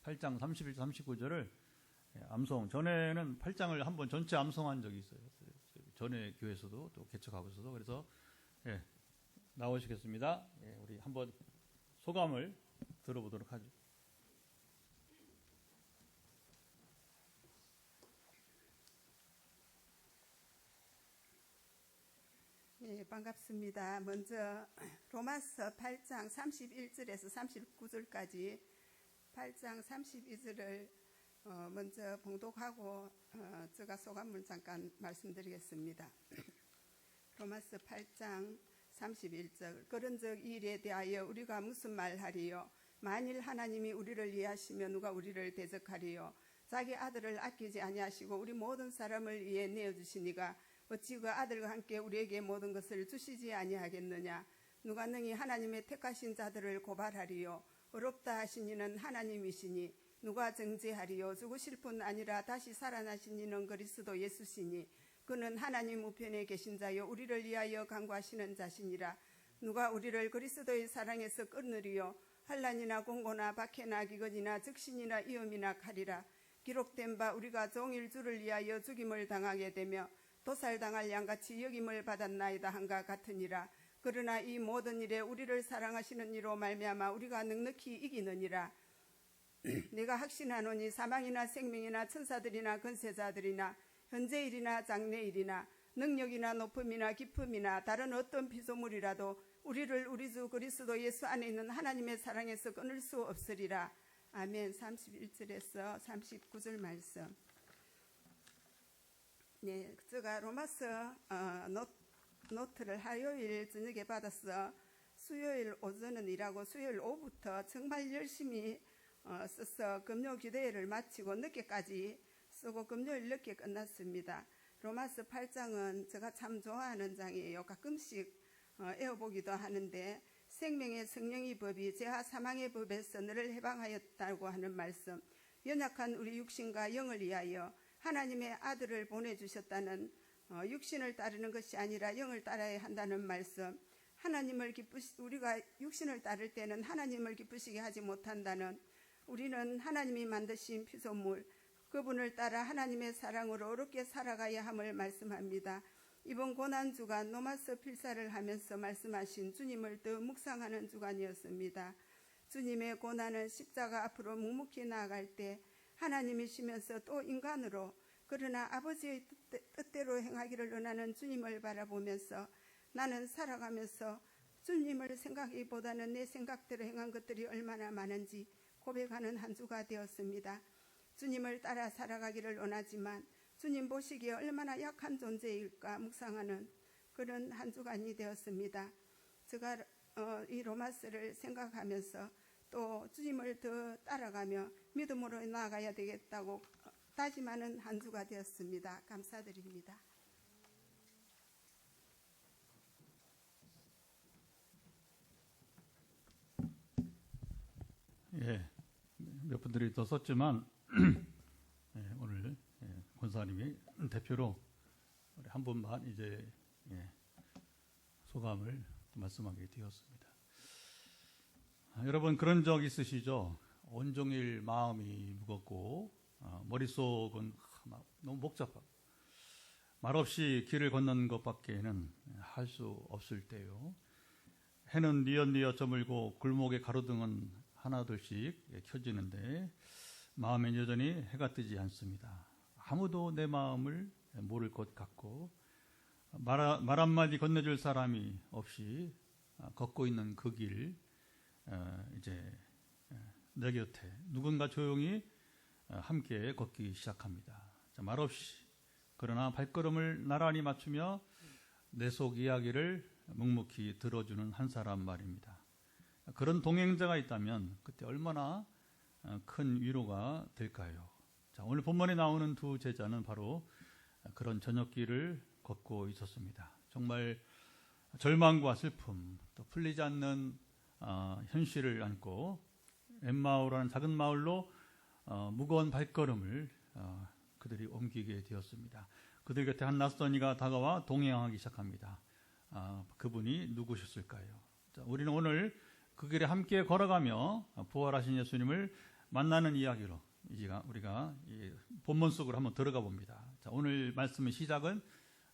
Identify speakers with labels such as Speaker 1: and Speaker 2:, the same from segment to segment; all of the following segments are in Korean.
Speaker 1: 8장 31, 39절을 암송, 전에는 8장을 한번 전체 암송한 적이 있어요. 전에 교회에서도 또 개척하고서도. 그래서 나오시겠습니다. 우리 한번 소감을 들어보도록 하죠.
Speaker 2: 네, 반갑습니다. 먼저 로마서 8장 31절에서 39절까지 8장 32절을 먼저 봉독하고 제가 소감을 잠깐 말씀드리겠습니다. 로마서 8장 31절 그런즉 이 일에 대하여 우리가 무슨 말하리요? 만일 하나님이 우리를 이해하시면 누가 우리를 대적하리요? 자기 아들을 아끼지 아니하시고 우리 모든 사람을 위해 내어주시니가 어찌 그 아들과 함께 우리에게 모든 것을 주시지 아니하겠느냐? 누가 능히 하나님의 택하신 자들을 고발하리요? 어렵다 하신 이는 하나님이시니 누가 정죄하리요? 죽으실 뿐 아니라 다시 살아나신 이는 그리스도 예수시니 그는 하나님 우편에 계신 자요 우리를 위하여 간구하시는 자시니라. 누가 우리를 그리스도의 사랑에서 끊으리요? 환난이나 공고나 박해나 기근이나 적신이나 위험이나 칼이라. 기록된 바 우리가 종일 주를 위하여 죽임을 당하게 되며 도살당할 양같이 여김을 받았나이다 한가 같으니라. 그러나 이 모든 일에 우리를 사랑하시는 이로 말미암아 우리가 넉넉히 이기느니라. 내가 확신하노니 사망이나 생명이나 천사들이나 권세자들이나 현재일이나 장래일이나 능력이나 높음이나 깊음이나 다른 어떤 피조물이라도 우리를 우리 주 그리스도 예수 안에 있는 하나님의 사랑에서 끊을 수 없으리라. 아멘. 31절에서 39절 말씀. 네, 제가 로마서 노트를 화요일 저녁에 받아서 수요일 오전은 일하고 수요일 오후부터 정말 열심히 써서 금요 기도회를 마치고 늦게까지 쓰고 금요일 늦게 끝났습니다. 로마서 8장은 제가 참 좋아하는 장이에요. 가끔씩 외워보기도 하는데 생명의 성령의 법이 죄와 사망의 법에서 너를 해방하였다고 하는 말씀, 연약한 우리 육신과 영을 위하여 하나님의 아들을 보내주셨다는 육신을 따르는 것이 아니라 영을 따라야 한다는 말씀, 우리가 육신을 따를 때는 하나님을 기쁘시게 하지 못한다는, 우리는 하나님이 만드신 피조물 그분을 따라 하나님의 사랑으로 어렵게 살아가야 함을 말씀합니다. 이번 고난주간 로마서 필사를 하면서 말씀하신 주님을 더 묵상하는 주간이었습니다. 주님의 고난은 십자가 앞으로 묵묵히 나아갈 때 하나님이시면서 또 인간으로, 그러나 아버지의 뜻대로 행하기를 원하는 주님을 바라보면서 나는 살아가면서 주님을 생각하기보다는 내 생각대로 행한 것들이 얼마나 많은지 고백하는 한 주가 되었습니다. 주님을 따라 살아가기를 원하지만 주님 보시기에 얼마나 약한 존재일까 묵상하는 그런 한 주간이 되었습니다. 제가 이 로마서를 생각하면서 또 주님을 더 따라가며 믿음으로 나아가야 되겠다고 다짐하는 한 주가 되었습니다. 감사드립니다.
Speaker 1: 몇 분들이 더 썼지만 오늘 권사님이 대표로 한 분만 이제 소감을 말씀하게 되었습니다. 여러분 그런 적 있으시죠? 온종일 마음이 무겁고 머릿속은 너무 복잡하고 말없이 길을 걷는 것밖에는 할 수 없을 때요. 해는 뉘엿뉘엿 저물고 골목의 가로등은 하나둘씩 켜지는데 마음엔 여전히 해가 뜨지 않습니다. 아무도 내 마음을 모를 것 같고 말 한마디 건네줄 사람이 없이 걷고 있는 그 길, 이제 내 곁에 누군가 조용히 함께 걷기 시작합니다. 말없이, 그러나 발걸음을 나란히 맞추며 내 속 이야기를 묵묵히 들어주는 한 사람 말입니다. 그런 동행자가 있다면 그때 얼마나 큰 위로가 될까요? 자, 오늘 본문에 나오는 두 제자는 바로 그런 저녁길을 걷고 있었습니다. 정말 절망과 슬픔, 또 풀리지 않는 현실을 안고 엠마오라는 작은 마을로 무거운 발걸음을 그들이 옮기게 되었습니다. 그들 곁에 한 낯선 이가 다가와 동행하기 시작합니다. 그분이 누구셨을까요? 자, 우리는 오늘 그 길에 함께 걸어가며 부활하신 예수님을 만나는 이야기로 이제 우리가 이 본문 속으로 한번 들어가 봅니다. 자, 오늘 말씀의 시작은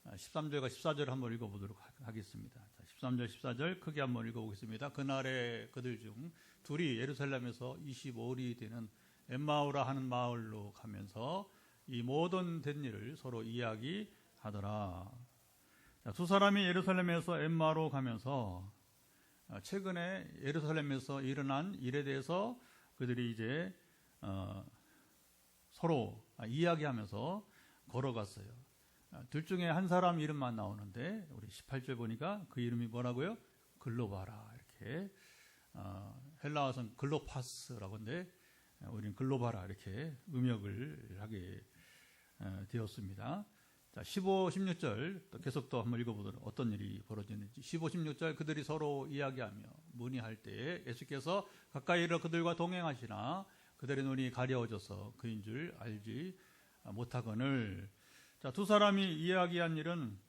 Speaker 1: 13절과 14절을 한번 읽어보도록 하겠습니다. 자, 13절, 14절 크게 한번 읽어보겠습니다. 그날에 그들 중 둘이 예루살렘에서 25일이 되는 엠마오라 하는 마을로 가면서 이 모든 된 일을 서로 이야기하더라. 자, 두 사람이 예루살렘에서 엠마로 가면서 최근에 예루살렘에서 일어난 일에 대해서 그들이 이제 서로 이야기하면서 걸어갔어요. 둘 중에 한 사람 이름만 나오는데 우리 18절 보니까 그 이름이 뭐라고요? 글로바라. 이렇게 헬라어선 글로파스라고 하는데 우리는 글로바라 이렇게 음역을 하게 되었습니다. 자, 15, 16절 또 계속 또 한번 읽어보도록 어떤 일이 벌어지는지. 15, 16절 그들이 서로 이야기하며 문의할 때에 예수께서 가까이 이르러 그들과 동행하시나 그들의 눈이 가려워져서 그인 줄 알지 못하거늘. 자, 두 사람이 이야기한 일은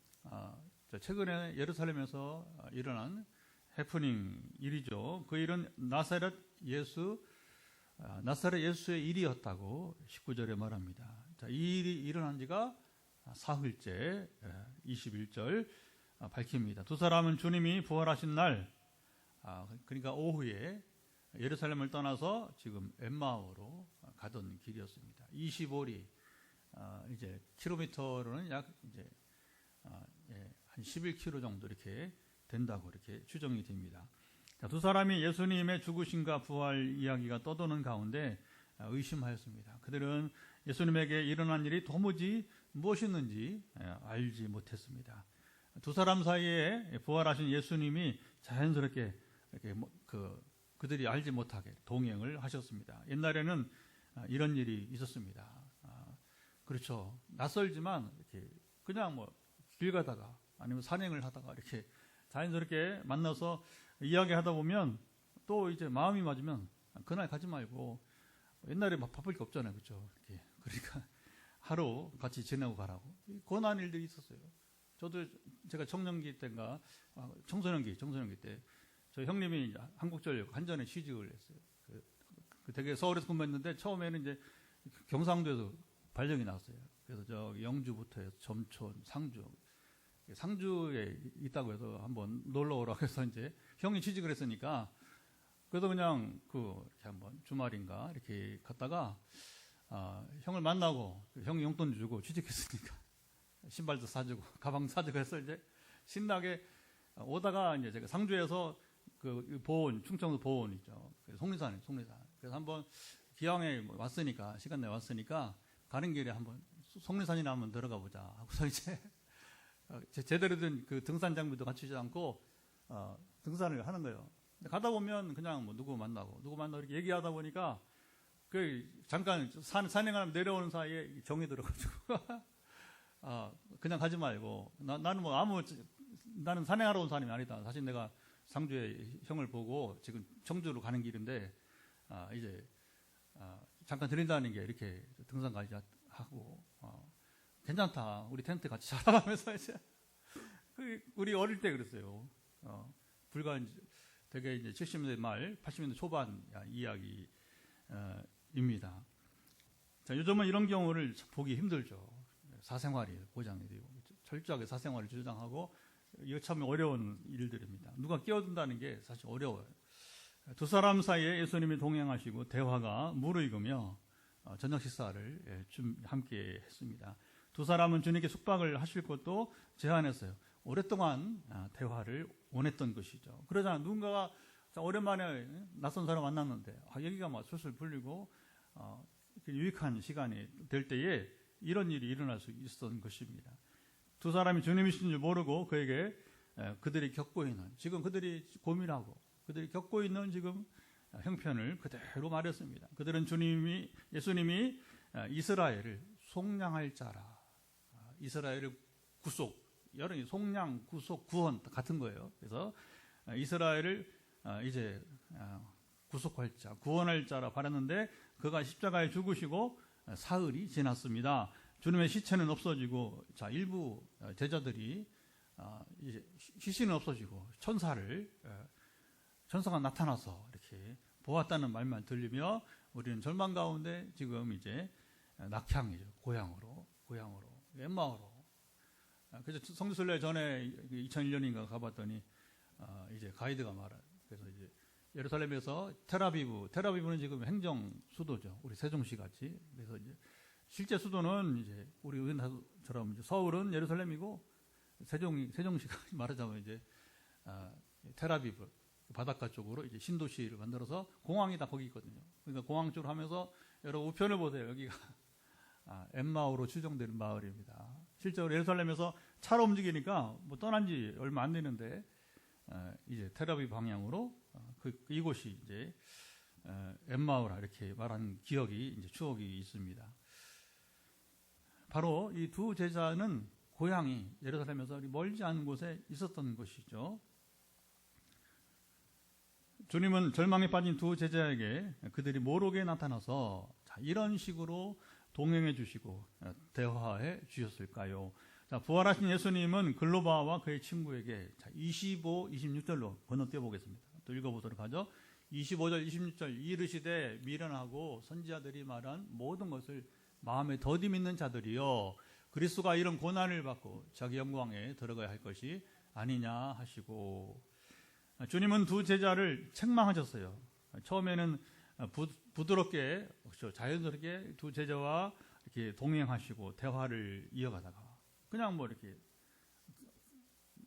Speaker 1: 최근에 예루살렘에서 일어난 해프닝 일이죠. 그 일은 나사렛 예수의 일이었다고 19절에 말합니다. 자, 이 일이 일어난 지가 사흘째 21절 밝힙니다. 두 사람은 주님이 부활하신 날, 그러니까 오후에 예루살렘을 떠나서 지금 엠마오로 가던 길이었습니다. 25리 이제 킬로미터로는 약 이제 한 11km 정도 이렇게 된다고 이렇게 추정이 됩니다. 자, 두 사람이 예수님의 죽으심과 부활 이야기가 떠도는 가운데 의심하였습니다. 그들은 예수님에게 일어난 일이 도무지 무엇이었는지 알지 못했습니다. 두 사람 사이에 부활하신 예수님이 자연스럽게 이렇게 그들이 알지 못하게 동행을 하셨습니다. 옛날에는 이런 일이 있었습니다. 그렇죠. 낯설지만 이렇게 그냥 길 가다가 아니면 산행을 하다가 이렇게 자연스럽게 만나서 이야기하다 보면 또 이제 마음이 맞으면 그날 가지 말고 옛날에 바쁠 게 없잖아요. 그렇죠. 이렇게. 그러니까 하루 같이 지내고 가라고. 고난 일들이 있었어요. 저도 제가 청년기 때인가 청소년기 때 저희 형님이 한국전력 한전에 취직을 했어요. 되게 서울에서 근무했는데 처음에는 이제 경상도에서 발령이 나왔어요. 그래서 저 영주부터 해서 점촌, 상주에 있다고 해서 한번 놀러 오라고 해서 이제 형이 취직을 했으니까 그래서 그냥 이렇게 한번 주말인가 이렇게 갔다가 형을 만나고 형이 용돈 주고 취직했으니까 신발도 사주고 가방 사주고 해서 이제 신나게 오다가 이제 제가 상주에서 충청도 보온 있죠. 속리산. 그래서 한번 기왕에 왔으니까 시간 내 왔으니까 가는 길에 한번 속리산이나 한번 들어가 보자 하고서 이제 제대로 된 그 등산 장비도 갖추지 않고 등산을 하는 거예요. 가다 보면 그냥 누구 만나고 이렇게 얘기하다 보니까 잠깐 산행하면 내려오는 사이에 정이 들어가지고 그냥 가지 말고 나는 산행하러 온 사람이 아니다. 사실 내가 상주에 형을 보고 지금 청주로 가는 길인데 이제 잠깐 들린다는 게 이렇게 등산 가자 하고 괜찮다. 우리 텐트 같이 자라면서 이제 우리 어릴 때 그랬어요. 불과 되게 이제 70년대 말 80년대 초반 이야기입니다. 자, 요즘은 이런 경우를 보기 힘들죠. 사생활이 보장이 되고 철저하게 사생활을 주장하고 이거 참 어려운 일들입니다. 누가 끼어든다는 게 사실 어려워요. 두 사람 사이에 예수님이 동행하시고 대화가 무르익으며 저녁 식사를 함께 했습니다. 두 사람은 주님께 숙박을 하실 것도 제안했어요. 오랫동안 대화를 원했던 것이죠. 그러자 누군가가 오랜만에 낯선 사람 만났는데 얘기가 술술 풀리고 유익한 시간이 될 때에 이런 일이 일어날 수 있었던 것입니다. 두 사람이 주님이신 줄 모르고 그에게 그들이 겪고 있는 지금 그들이 고민하고 그들이 겪고 있는 지금 형편을 그대로 말했습니다. 그들은 예수님이 이스라엘을 속량할 자라. 이스라엘을 여러분 속량, 구속, 구원 같은 거예요. 그래서 이스라엘을 이제 구속할 자, 구원할 자라 바랐는데 그가 십자가에 죽으시고 사흘이 지났습니다. 주님의 시체는 없어지고 일부 제자들이 이제 시신은 없어지고 천사가 나타나서 이렇게 보았다는 말만 들리며 우리는 절망 가운데 지금 이제 낙향이죠. 고향으로 엠마오로. 그래서 성지순례 전에 2001년인가 가봤더니 이제 가이드가 말해요. 그래서 이제 예루살렘에서 테라비브는 지금 행정 수도죠. 우리 세종시 같이. 그래서 이제 실제 수도는 이제 우리 우리나라처럼 이제 서울은 예루살렘이고 세종시가 말하자면 이제 테라비브 바닷가 쪽으로 이제 신도시를 만들어서 공항이 다 거기 있거든요. 그러니까 공항 쪽으로 하면서 여러분 우편을 보세요. 여기가 엠마오로 추정되는 마을입니다. 실제로 예루살렘에서 차로 움직이니까 뭐 떠난 지 얼마 안 되는데 이제 테라비브 방향으로 이곳이 이제 엠마오라 이렇게 말한 기억이 이제 추억이 있습니다. 바로 이 두 제자는 고향이 예루살렘에서 멀지 않은 곳에 있었던 것이죠. 주님은 절망에 빠진 두 제자에게 그들이 모르게 나타나서 이런 식으로 동행해 주시고 대화해 주셨을까요? 자, 부활하신 예수님은 글로바와 그의 친구에게 25, 26절로 건너뛰어 보겠습니다. 또 읽어보도록 하죠. 25절, 26절 이르시되 미련하고 선지자들이 말한 모든 것을 마음에 더디 믿는 자들이여 그리스도가 이런 고난을 받고 자기 영광에 들어가야 할 것이 아니냐 하시고 주님은 두 제자를 책망하셨어요. 처음에는 부드럽게 그렇죠. 자연스럽게 두 제자와 이렇게 동행하시고 대화를 이어가다가 그냥 뭐 이렇게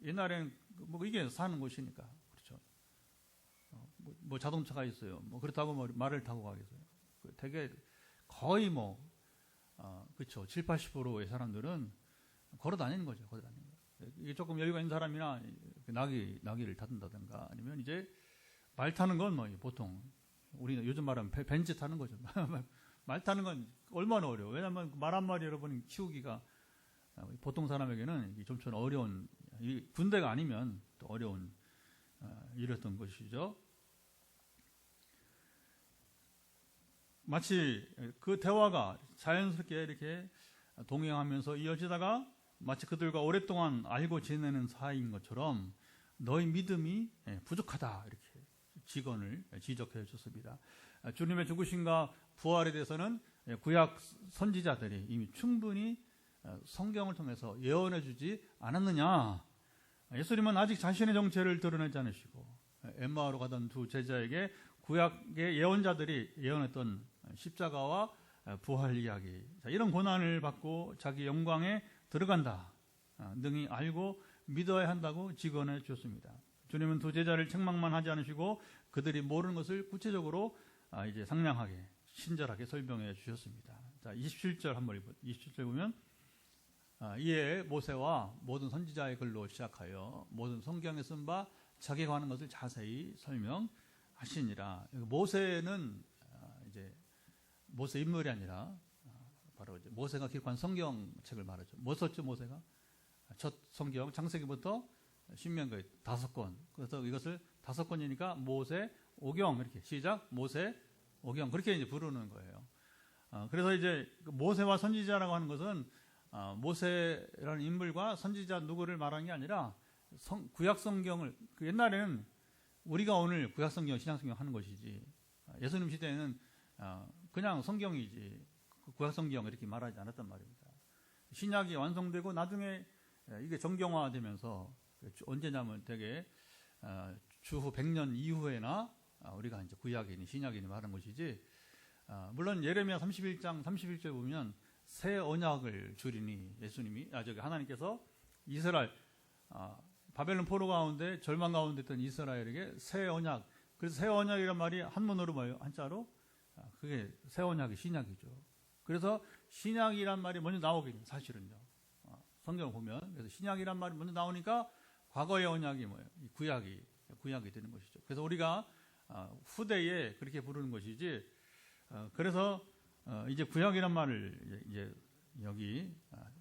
Speaker 1: 옛날에는 뭐 이게 사는 곳이니까 그렇죠. 뭐 자동차가 있어요. 뭐 그렇다고 뭐 말을 타고 가겠어요. 되게 거의 뭐 그렇죠. 7, 80%의 사람들은 걸어 다니는 거죠. 걸어 다니는 거. 이게 조금 여유가 있는 사람이나 나귀를 타든다든가 아니면 이제 말 타는 건 뭐 보통 우리는 요즘 말하면 벤츠 타는 거죠. 말 타는 건 얼마나 어려워. 왜냐하면 말 한 마리 여러분 키우기가 보통 사람에게는 좀처럼 어려운 군대가 아니면 또 어려운 일이었던 것이죠. 마치 그 대화가 자연스럽게 이렇게 동행하면서 이어지다가 마치 그들과 오랫동안 알고 지내는 사이인 것처럼 너희 믿음이 부족하다 이렇게 직언을 지적해 주셨습니다. 주님의 죽으심과 부활에 대해서는 구약 선지자들이 이미 충분히 성경을 통해서 예언해 주지 않았느냐. 예수님은 아직 자신의 정체를 드러내지 않으시고 엠마오로 가던 두 제자에게 구약의 예언자들이 예언했던 십자가와 부활 이야기, 이런 고난을 받고 자기 영광에 들어간다 등이 알고 믿어야 한다고 직언해 주셨습니다. 주님은 두 제자를 책망만 하지 않으시고 그들이 모르는 것을 구체적으로 이제 상냥하게 친절하게 설명해 주셨습니다. 자, 27절 한번 27절 보면 이에 모세와 모든 선지자의 글로 시작하여 모든 성경에 쓴 바 자기가 관한 것을 자세히 설명하시니라. 모세는 이제 모세 인물이 아니라 바로 이제 모세가 기록한 성경책을 말하죠. 뭐 썼죠, 모세가? 첫 성경 창세기부터 신명기 5권. 그래서 이것을 5권이니까 모세 오경 이렇게 시작 모세 오경 그렇게 이제 부르는 거예요. 그래서 이제 모세와 선지자라고 하는 것은 모세라는 인물과 선지자 누구를 말하는 게 아니라 구약 성경을 옛날에는 우리가 오늘 구약 성경, 신약 성경 하는 것이지 예수님 시대에는 그냥 성경이지 구약 성경 이렇게 말하지 않았단 말입니다. 신약이 완성되고 나중에 이게 정경화되면서 언제냐면 되게 주후 100년 이후에나 우리가 이제 구약이니 신약이니 말하는 것이지. 물론 예레미야 31장 31절에 보면 새 언약을 주리니 예수님이 하나님께서 이스라엘 바벨론 포로 가운데 절망 가운데 있던 이스라엘에게 새 언약. 그래서 새 언약이란 말이 한문으로 뭐예요? 한자로 그게 새 언약이 신약이죠. 그래서 신약이란 말이 먼저 나오긴 사실은요. 성경을 보면 그래서 신약이란 말이 먼저 나오니까 과거의 언약이 뭐예요? 구약이 되는 것이죠. 그래서 우리가 후대에 그렇게 부르는 것이지. 그래서 이제 구약이란 말을 이제 여기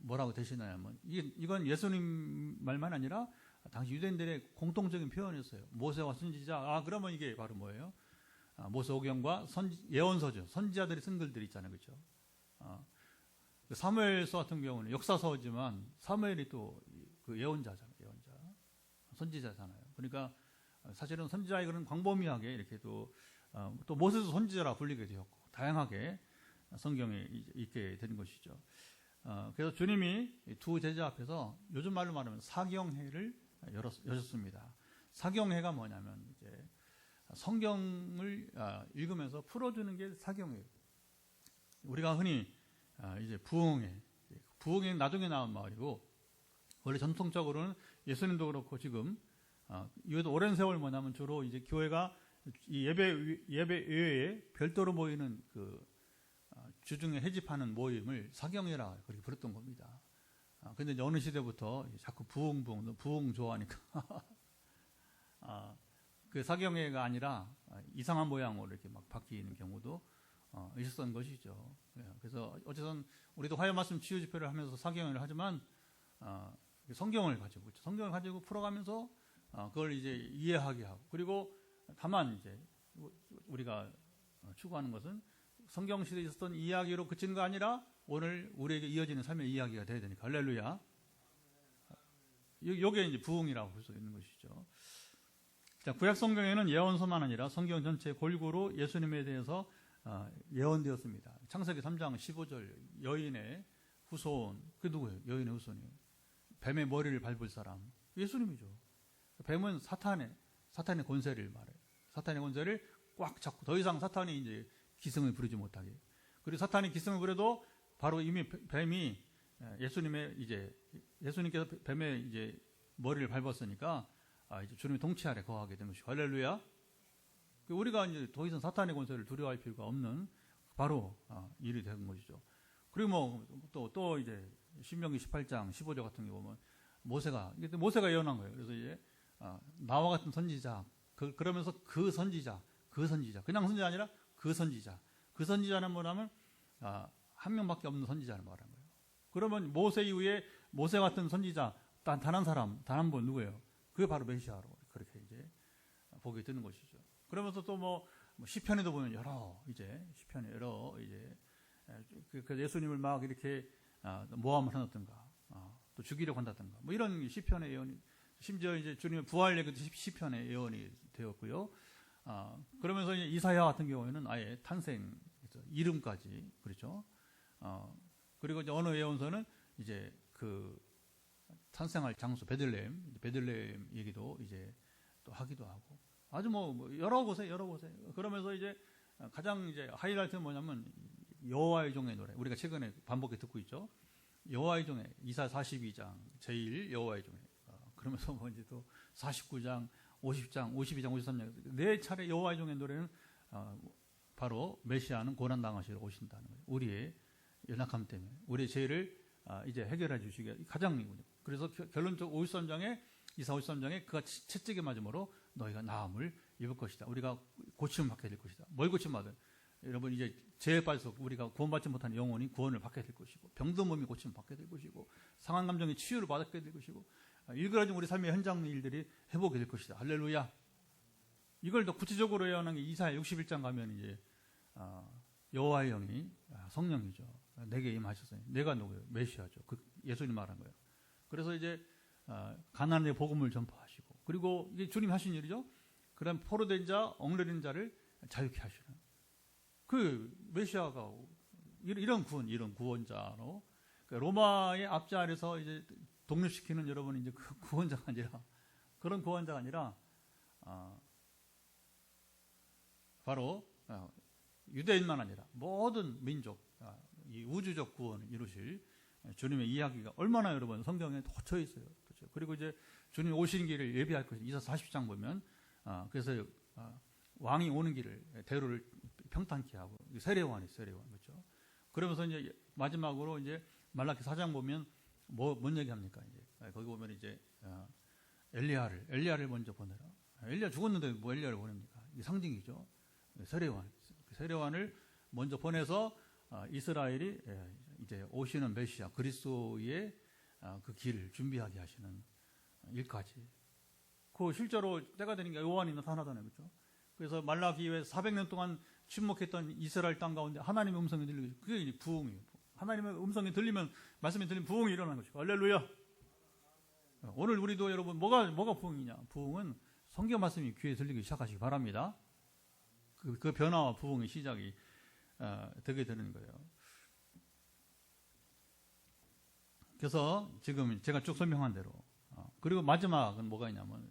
Speaker 1: 뭐라고 대신하냐면 이건 예수님 말만 아니라 당시 유대인들의 공통적인 표현이었어요. 모세와 선지자. 그러면 이게 바로 뭐예요? 모세오경과 예언서죠. 선지자들이 쓴 글들이 있잖아요, 그렇죠? 사무엘서 같은 경우는 역사서지만 사무엘이 또 그 예언자잖아요, 예언자, 선지자잖아요. 그러니까 사실은 선지자의 글은 광범위하게 이렇게 또 모세도 선지자라 불리게 되었고 다양하게 성경에 있게 되는 것이죠. 그래서 주님이 두 제자 앞에서 요즘 말로 말하면 사경회를 여셨습니다. 사경회가 뭐냐면 이제 성경을 읽으면서 풀어주는 게 사경회예요. 우리가 흔히 이제 부흥회 나중에 나온 말이고, 원래 전통적으로는 예수님도 그렇고 지금 이것도 오랜 세월 뭐냐면 주로 이제 교회가 이 예배 외에 별도로 모이는 그 주중에 회집하는 모임을 사경회라 그렇게 부르던 겁니다. 근데 어느 시대부터 자꾸 부흥 좋아하니까 그 사경회가 아니라 이상한 모양으로 이렇게 막 바뀌는 경우도 있었던 것이죠. 그래서 어쨌든 우리도 화요 말씀 치유 집회를 하면서 사경회를 하지만 성경을 가지고 풀어가면서 그걸 이제 이해하게 하고, 그리고 다만 이제 우리가 추구하는 것은 성경 시대에 있었던 이야기로 그치는 거 아니라 오늘 우리에게 이어지는 삶의 이야기가 돼야 되니까. 할렐루야. 이게 이제 부흥이라고 볼 수 있는 것이죠. 자, 구약 성경에는 예언서만 아니라 성경 전체 골고루 예수님에 대해서 예언되었습니다. 창세기 3장 15절 여인의 후손, 그 누구예요? 여인의 후손이에요. 뱀의 머리를 밟을 사람, 예수님이죠. 뱀은 사탄의 권세를 말해요. 사탄의 권세를 꽉 잡고 더 이상 사탄이 이제 기승을 부리지 못하게. 그리고 사탄이 기승을 부려도 바로 이미 뱀이 예수님께서 뱀의 이제 머리를 밟았으니까 이제 주님의 통치 아래 거하게 된 것이고. 할렐루야. 우리가 이제 더 이상 사탄의 권세를 두려워할 필요가 없는 바로 일이 된 것이죠. 그리고 뭐 또 이제 신명기 18장 15절 같은 경우 보면 모세가 예언한 거예요. 그래서 이제 나와 같은 선지자, 그러면서 그 선지자, 그냥 선지자 아니라 그 선지자는 뭐냐면 한 명밖에 없는 선지자를 말하는 거예요. 그러면 모세 이후에 모세 같은 선지자 단 한 사람, 단 한 분 누구예요? 그게 바로 메시아로 그렇게 이제 보게 되는 것이죠. 그러면서 또 뭐 시편에도 보면 시편에 여러 그 예수님을 막 이렇게 모함을 해놨던가, 또 죽이려고 한다든가, 뭐 이런 시편의 예언이, 심지어 이제 주님의 부활 얘기도 시편의 예언이 되었고요. 그러면서 이제 이사야 같은 경우에는 아예 탄생 이름까지, 그렇죠. 그리고 이제 어느 예언서는 이제 그 탄생할 장소 베들레헴 얘기도 이제 또 하기도 하고, 아주 뭐 여러 곳에 그러면서 이제 가장 이제 하이라이트는 뭐냐면 여호와의 종의 노래, 우리가 최근에 반복해 듣고 있죠. 여호와의 종의 이사 42장 제1 여호와의 종의, 그러면서 뭐 이제 또 49장 50장 52장 53장 네 차례 여호와의 종의 노래는 바로 메시아는 고난 당하시러 오신다는 거예요. 우리의 연약함 때문에 우리의 죄를 이제 해결해 주시기가 가장, 그래서 결론적으로 53장에 이사 53장에 그가 채찍에 맞음으로 너희가 나음을 입을 것이다. 우리가 고침을 받게 될 것이다. 뭘 고침받아요? 여러분, 이제 죄에 빠져서 우리가 구원받지 못하는 영혼이 구원을 받게 될 것이고, 병든 몸이 고침을 받게 될 것이고, 상한 감정이 치유를 받게 될 것이고, 일그러진 우리 삶의 현장 일들이 회복이 될 것이다. 할렐루야. 이걸 더 구체적으로 예언한 게 이사야 61장 가면 이제 여호와의 영이 성령이죠. 내게 임하셨어요. 내가 누구예요? 메시아죠. 그 예수님 말한 거예요. 그래서 이제 가나안의 복음을 전파하시고, 그리고 이게 주님이 하신 일이죠. 그다음 포로된 자, 억눌린 자를 자유케 하시는 그 메시아가 이런 구원자로, 그러니까 로마의 압제 아래서 이제 독립시키는, 여러분, 이제 그 구원자가 아니라, 그런 구원자가 아니라 바로 유대인만 아니라 모든 민족, 이 우주적 구원을 이루실 주님의 이야기가 얼마나 여러분 성경에 꽂혀 있어요. 그렇죠? 그리고 이제 주님 오시는 길을 예비할 것이 이사 40장 보면 그래서 왕이 오는 길을 대로를 평탄케 하고, 세례요한이 그렇죠. 그러면서 이제 마지막으로 이제 말라기 4장 보면 뭔 얘기합니까? 이제 거기 보면 이제 엘리야를 먼저 보내라. 엘리야 죽었는데 뭐 엘리야를 보냅니까? 이게 상징이죠. 세례요한을 먼저 보내서 이스라엘이 이제 오시는 메시아 그리스도의 그 길을 준비하게 하시는 일까지. 그 실제로 때가 되는 게 요한이 나타나잖아요, 그렇죠? 그래서 말라기에 400년 동안 침묵했던 이스라엘 땅 가운데 하나님의 음성이 들리고, 그게 이제 부흥이에요. 하나님의 음성이 들리면, 말씀이 들리면 부흥이 일어나는 것이고. 할렐루야. 오늘 우리도 여러분 뭐가 부흥이냐? 부흥은 성경 말씀이 귀에 들리기 시작하시기 바랍니다. 그 변화와 부흥의 시작이 되게 되는 거예요. 그래서 지금 제가 쭉 설명한 대로 그리고 마지막은 뭐가 있냐면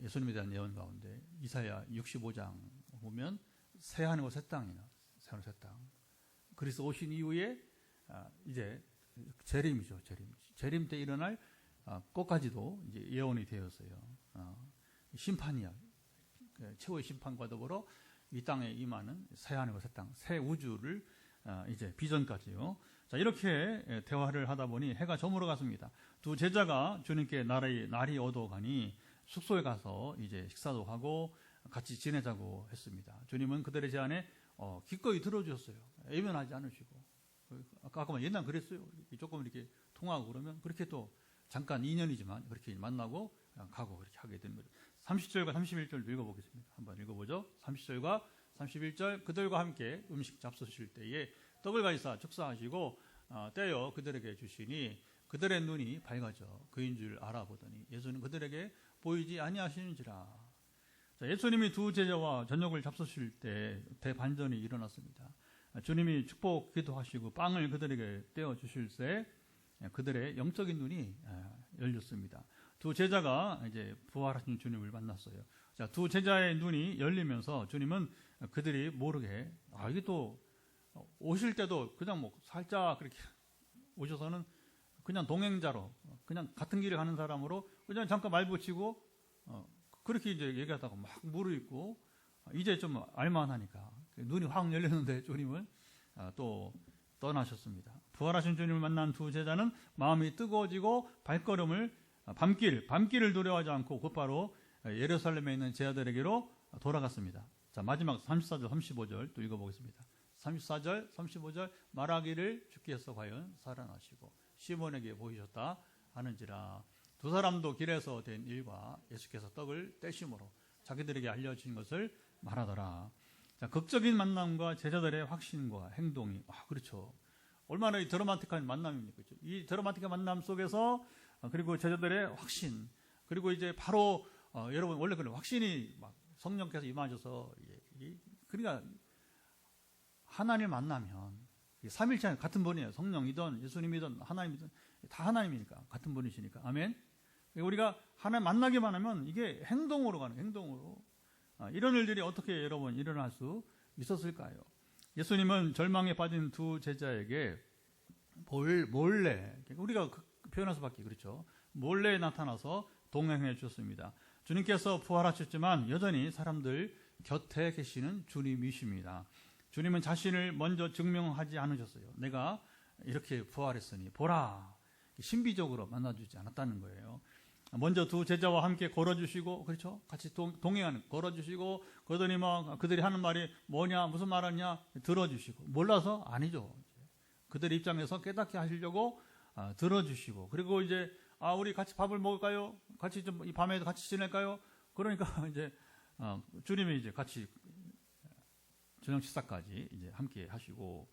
Speaker 1: 예수님에 대한 예언 가운데 이사야 65장 보면 새 하늘과 새 땅이나 새 하늘 새 땅. 그리스도 오신 이후에 이제 재림이죠. 재림 때 일어날 것까지도 이제 예언이 되었어요. 심판이야. 최후의 심판과 더불어 이 땅에 임하는 새 하늘과 새 땅, 새 우주를 이제 비전까지요. 자, 이렇게 대화를 하다 보니 해가 저물어 갔습니다. 두 제자가 주님께 날이 어두워가니 숙소에 가서 이제 식사도 하고 같이 지내자고 했습니다. 주님은 그들의 제안에 기꺼이 들어주셨어요. 애면하지 않으시고. 아까 옛날 그랬어요. 조금 이렇게 통하고 그러면 그렇게 또 잠깐 2년이지만 그렇게 만나고 가고 그렇게 하게 되는 거죠. 30절과 31절 읽어보겠습니다. 한번 읽어보죠. 30절과 31절 그들과 함께 음식 잡수실 때에 떡을 가지사 축사하시고 떼어 그들에게 주시니 그들의 눈이 밝아져 그인 줄 알아보더니 예수는 그들에게 보이지 아니하시는지라. 자, 예수님이 두 제자와 저녁을 잡수실 때 대반전이 일어났습니다. 주님이 축복 기도하시고 빵을 그들에게 떼어 주실새 그들의 영적인 눈이 열렸습니다. 두 제자가 이제 부활하신 주님을 만났어요. 자, 두 제자의 눈이 열리면서 주님은 그들이 모르게 이게 또 오실 때도 그냥 뭐 살짝 그렇게 오셔서는 그냥 동행자로 그냥 같은 길을 가는 사람으로 그냥 잠깐 말 붙이고 그렇게 이제 얘기하다가 막 무르익고 이제 좀 알만하니까 눈이 확 열렸는데 주님은 또 떠나셨습니다. 부활하신 주님을 만난 두 제자는 마음이 뜨거워지고 발걸음을 밤길을 두려워하지 않고 곧바로 예루살렘에 있는 제자들에게로 돌아갔습니다. 자, 마지막 34절 35절 또 읽어보겠습니다. 34절 35절 말하기를 주께서 과연 살아나시고 시몬에게 보이셨다 하는지라. 두 사람도 길에서 된 일과 예수께서 떡을 떼심으로 자기들에게 알려진 것을 말하더라. 자, 극적인 만남과 제자들의 확신과 행동이 그렇죠. 얼마나 이 드라마틱한 만남입니까? 그렇죠? 이 드라마틱한 만남 속에서 그리고 제자들의 확신 그리고 이제 바로 여러분 원래 그런 확신이 막 성령께서 임하셔서 그러니까 하나님 만나면 삼일체 같은 분이에요. 성령이든 예수님이든 하나님이든 다 하나님이니까 같은 분이시니까 아멘. 우리가 하나님 만나기만 하면 이게 행동으로 가는 행동으로 이런 일들이 어떻게 여러분 일어날 수 있었을까요? 예수님은 절망에 빠진 두 제자에게 몰래 우리가 표현할 수밖에 그렇죠. 몰래 나타나서 동행해 주셨습니다. 주님께서 부활하셨지만 여전히 사람들 곁에 계시는 주님이십니다. 주님은 자신을 먼저 증명하지 않으셨어요. 내가 이렇게 부활했으니 보라. 신비적으로 만나주지 않았다는 거예요. 먼저 두 제자와 함께 걸어주시고 그렇죠. 같이 동행하는 걸어주시고 그러더니 막 그들이 하는 말이 뭐냐 무슨 말하냐 들어주시고 몰라서 아니죠. 그들 입장에서 깨닫게 하시려고 들어주시고 그리고 이제 우리 같이 밥을 먹을까요? 같이 좀 이 밤에도 같이 지낼까요? 그러니까 이제 주님이 이제 같이 저녁 식사까지 이제 함께 하시고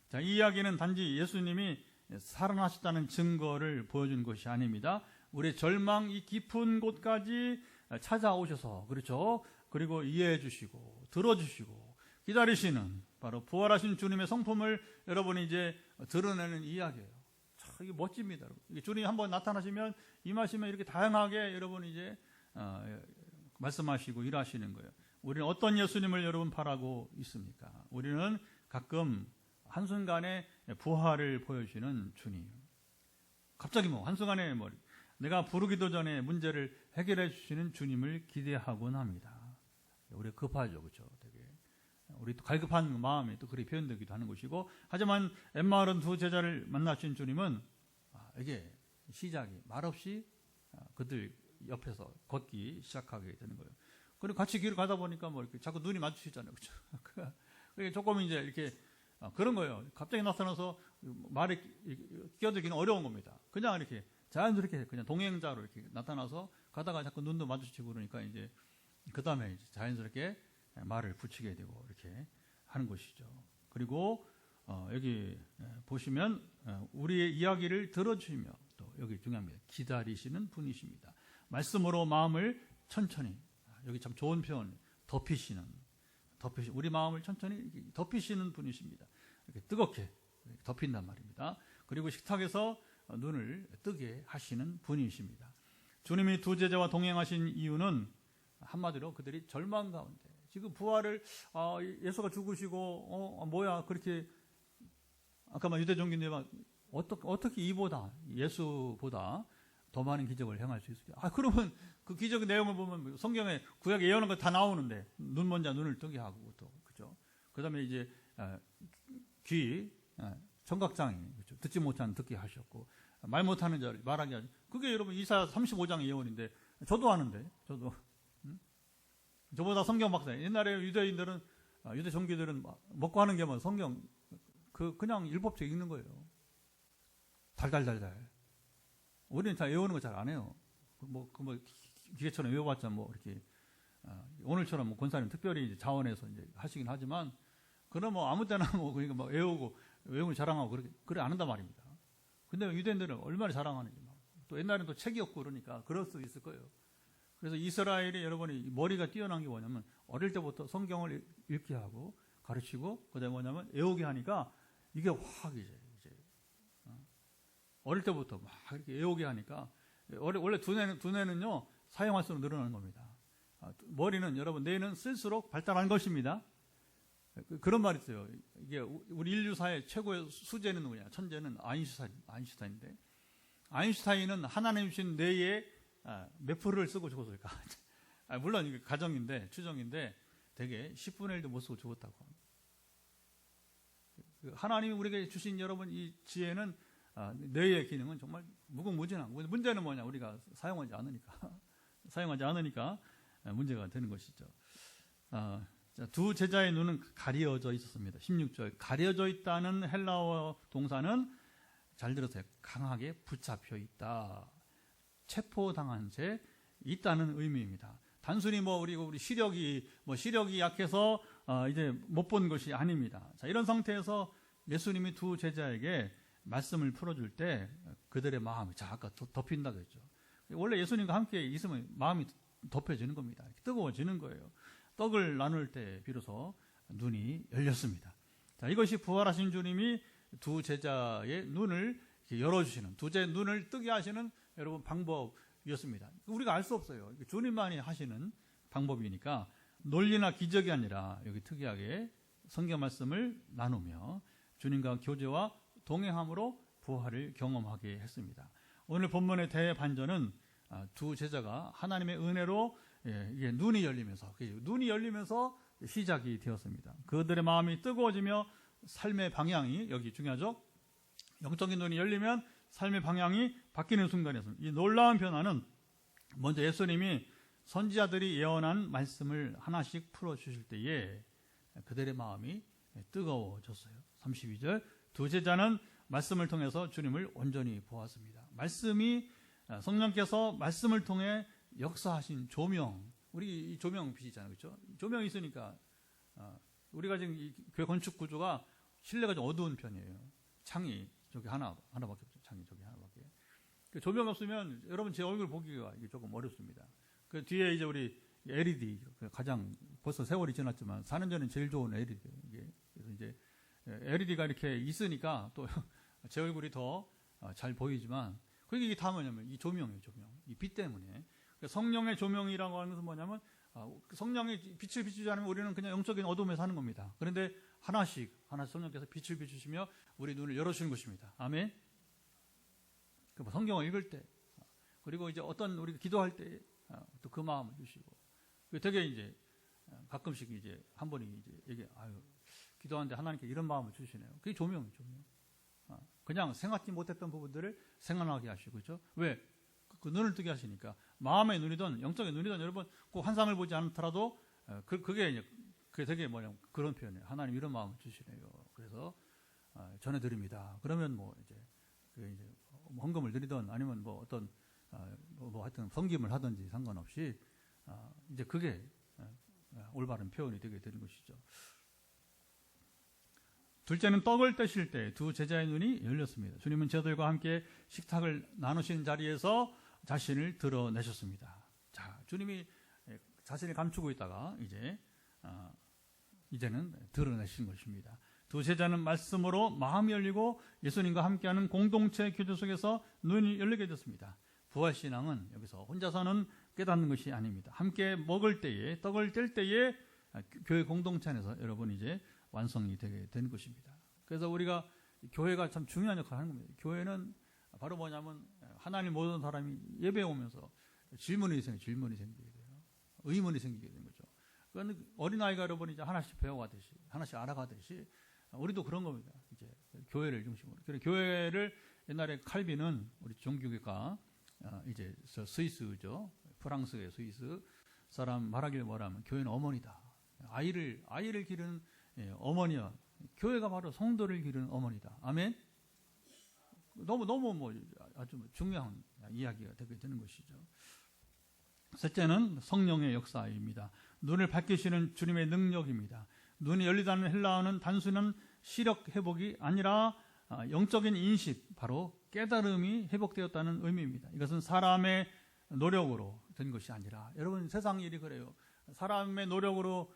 Speaker 1: 자, 이 이야기는 단지 예수님이 살아나셨다는 증거를 보여준 것이 아닙니다. 우리의 절망 이 깊은 곳까지 찾아오셔서 그렇죠. 그리고 이해해 주시고 들어주시고 기다리시는 바로 부활하신 주님의 성품을 여러분이 이제 드러내는 이야기예요. 참 이게 멋집니다. 이게 주님이 한번 나타나시면 임하시면 이렇게 다양하게 여러분이 이제 말씀하시고 일하시는 거예요. 우리는 어떤 예수님을 여러분 바라고 있습니까? 우리는 가끔 한순간에 부활을 보여주시는 주님. 갑자기 한순간에 내가 부르기도 전에 문제를 해결해 주시는 주님을 기대하곤 합니다. 우리가 급하죠. 그렇죠? 되게. 우리 또 갈급한 마음이 또 그렇게 표현되기도 하는 것이고 하지만 엠마오른 두 제자를 만나신 주님은 이게 시작이 말없이 그들 옆에서 걷기 시작하게 되는 거예요. 그리고 같이 길을 가다 보니까 이렇게 자꾸 눈이 마주치잖아요. 그렇죠? 그게 조금 이제 이렇게 그런 거예요. 갑자기 나타나서 말에 끼어들기는 어려운 겁니다. 그냥 이렇게 자연스럽게 그냥 동행자로 이렇게 나타나서 가다가 자꾸 눈도 마주치고 그러니까 이제 그 다음에 자연스럽게 말을 붙이게 되고 이렇게 하는 것이죠. 그리고 여기 보시면 우리의 이야기를 들어주시며 또 여기 중요합니다. 기다리시는 분이십니다. 말씀으로 마음을 천천히 여기 참 좋은 표현 덮이시는 우리 마음을 천천히 덮이시는 분이십니다. 이렇게 뜨겁게 덮인단 말입니다. 그리고 식탁에서 눈을 뜨게 하시는 분이십니다. 주님이 두 제자와 동행하신 이유는 한마디로 그들이 절망 가운데 지금 부활을 예수가 죽으시고 뭐야 그렇게 아까 말 유대 종교인들 어떻게 이보다 예수보다 더 많은 기적을 행할 수 있을까? 그러면 그 기적의 내용을 보면 성경에 구약에 예언한 거 다 나오는데 눈 먼저 눈을 뜨게 하고 또 그죠? 그다음에 이제 귀 청각장애 그렇죠? 듣지 못하는 듣게 하셨고 말 못하는 자를 말하게 하죠. 그게 여러분 이사야 35장의 예언인데 저도 아는데 저보다 성경 박사. 옛날에 유대인들은 유대 종교들은 먹고 하는 게 뭐 성경 그냥 율법책 읽는 거예요. 달달달달. 우리는 잘 외우는 거 잘 안 해요. 기계처럼 외워봤자 뭐 이렇게 오늘처럼 뭐 권사님 특별히 이제 자원해서 이제 하시긴 하지만 그럼 뭐 아무 때나 그러니까 뭐 외우고 자랑하고 그래 안 한단 말입니다. 근데 유대인들은 얼마나 자랑하는지 또 옛날에는 또 책이 없고 그러니까 그럴 수 있을 거예요. 그래서 이스라엘이 여러분이 머리가 뛰어난 게 뭐냐면 어릴 때부터 성경을 읽게 하고 가르치고 그다음에 뭐냐면 외우게 하니까 이게 확 이제 어릴 때부터 막 이렇게 외우게 하니까 원래 두뇌는요 사용할수록 늘어나는 겁니다. 머리는 여러분 뇌는 쓸수록 발달한 것입니다. 그런 말이 있어요. 이게 우리 인류사의 최고의 수재는 누구냐? 천재는 아인슈타인인데 아인슈타인은 하나님 주신 뇌에 몇 프로를 쓰고 죽었을까? 물론 이게 가정인데 추정인데 되게 10분의 1도 못 쓰고 죽었다고. 하나님이 우리에게 주신 여러분 이 지혜는 뇌의 기능은 정말 무궁무진한. 문제는 뭐냐? 우리가 사용하지 않으니까 문제가 되는 것이죠. 두 제자의 눈은 가려져 있었습니다. 16절 가려져 있다는 헬라어 동사는 잘 들으세요. 강하게 붙잡혀 있다. 체포당한 채 있다는 의미입니다. 단순히 우리 시력이 약해서 이제 못 본 것이 아닙니다. 자, 이런 상태에서 예수님이 두 제자에게 말씀을 풀어줄 때 그들의 마음이 아까 덮인다고 했죠. 원래 예수님과 함께 있으면 마음이 덮여지는 겁니다. 뜨거워지는 거예요. 떡을 나눌 때 비로소 눈이 열렸습니다. 자, 이것이 부활하신 주님이 두 제자의 눈을 열어주시는, 두 제자의 눈을 뜨게 하시는 여러분 방법이었습니다. 우리가 알 수 없어요. 주님만이 하시는 방법이니까 논리나 기적이 아니라 여기 특이하게 성경 말씀을 나누며 주님과 교제와 동행함으로 부활을 경험하게 했습니다. 오늘 본문의 대반전은 두 제자가 하나님의 은혜로 이게 눈이 열리면서 시작이 되었습니다. 그들의 마음이 뜨거워지며 삶의 방향이 여기 중요하죠. 영적인 눈이 열리면 삶의 방향이 바뀌는 순간이었습니다. 이 놀라운 변화는 먼저 예수님이 선지자들이 예언한 말씀을 하나씩 풀어주실 때에 그들의 마음이 뜨거워졌어요. 32절 두 제자는 말씀을 통해서 주님을 온전히 보았습니다. 성령께서 말씀을 통해 역사하신 조명, 우리 이 조명 빛이잖아요, 그렇죠? 조명이 있으니까 우리가 지금 이 교회 건축 구조가 실내가 좀 어두운 편이에요. 창이 저기 하나밖에 없죠. 창이 저기 하나밖에. 조명 없으면 여러분 제 얼굴 보기가 이게 조금 어렵습니다. 그 뒤에 이제 우리 LED 가장 벌써 세월이 지났지만 4년 전에 제일 좋은 LED 이게 그래서 이제 LED가 이렇게 있으니까 또 제 얼굴이 더 잘 보이지만 그게 다 뭐냐면 이 조명이에요, 조명. 이 빛 때문에. 성령의 조명이라고 하는 것은 뭐냐면 성령이 빛을 비추지 않으면 우리는 그냥 영적인 어둠에 사는 겁니다. 그런데 하나씩 성령께서 빛을 비추시며 우리 눈을 열어주는 것입니다. 아멘. 성경을 읽을 때 그리고 이제 어떤 우리가 기도할 때 또 그 마음을 주시고 되게 이제 가끔씩 이제 한 번이 이제 이게 기도하는데 하나님께 이런 마음을 주시네요. 그게 조명이에요, 조명. 그냥 생각지 못했던 부분들을 생각나게 하시고 그렇죠? 왜? 그 눈을 뜨게 하시니까 마음의 눈이든 영적인 눈이든 여러분 꼭 환상을 보지 않더라도 그게 되게 그런 표현이에요. 하나님 이런 마음을 주시네요. 그래서 전해드립니다. 그러면 이제 헌금을 드리든 아니면 어떤 하여튼 섬김을 하든지 상관없이 이제 그게 올바른 표현이 되게 되는 것이죠. 둘째는 떡을 떼실 때 두 제자의 눈이 열렸습니다. 주님은 저들과 함께 식탁을 나누신 자리에서 자신을 드러내셨습니다. 자, 주님이 자신을 감추고 있다가 이제 이제는 드러내신 것입니다. 두 제자는 말씀으로 마음이 열리고 예수님과 함께하는 공동체 교제 속에서 눈이 열리게 됐습니다. 부활신앙은 여기서 혼자서는 깨닫는 것이 아닙니다. 함께 먹을 때에, 떡을 뗄 때에 교회 공동체 안에서 여러분 이제 완성이 되게 되는 것입니다. 그래서 우리가 교회가 참 중요한 역할을 하는 겁니다. 교회는 바로 뭐냐면 하나님 모든 사람이 예배에 오면서 질문이 생기게 돼요. 의문이 생기게 되는 거죠. 그러니까 어린아이가 여러분 이제 하나씩 배워가듯이, 하나씩 알아가듯이 우리도 그런 겁니다. 이제 교회를 중심으로. 그래서 교회를 옛날에 칼빈은 우리 종교계가 이제 스위스죠. 프랑스의 스위스 사람 말하길 뭐라면 교회는 어머니다. 아이를 기르는 어머니야. 교회가 바로 성도를 기르는 어머니다. 아멘. 너무 뭐 아주 중요한 이야기가 되게 되는 것이죠. 셋째는 성령의 역사입니다. 눈을 밝히시는 주님의 능력입니다. 눈이 열리다는 헬라어는 단순한 시력 회복이 아니라 영적인 인식, 바로 깨달음이 회복되었다는 의미입니다. 이것은 사람의 노력으로 된 것이 아니라, 여러분 세상 일이 그래요. 사람의 노력으로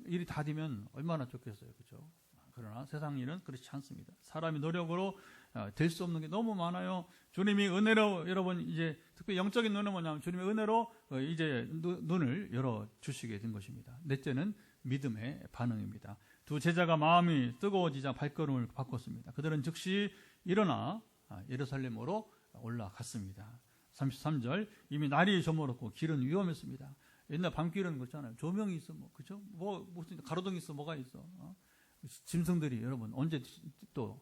Speaker 1: 일이 다 되면 얼마나 좋겠어요, 그렇죠? 그러나 세상 일은 그렇지 않습니다. 사람의 노력으로 될 수 없는 게 너무 많아요. 주님이 은혜로, 여러분 이제 특별히 영적인 눈은 뭐냐면 주님의 은혜로 이제 눈을 열어 주시게 된 것입니다. 넷째는 믿음의 반응입니다. 두 제자가 마음이 뜨거워지자 발걸음을 바꿨습니다. 그들은 즉시 일어나 예루살렘으로 올라갔습니다. 33절, 이미 날이 저물었고 길은 위험했습니다. 옛날 밤길은 그렇잖아요. 조명이 있어, 그죠? 무슨 가로등이 있어, 뭐가 있어. 짐승들이 여러분 언제 또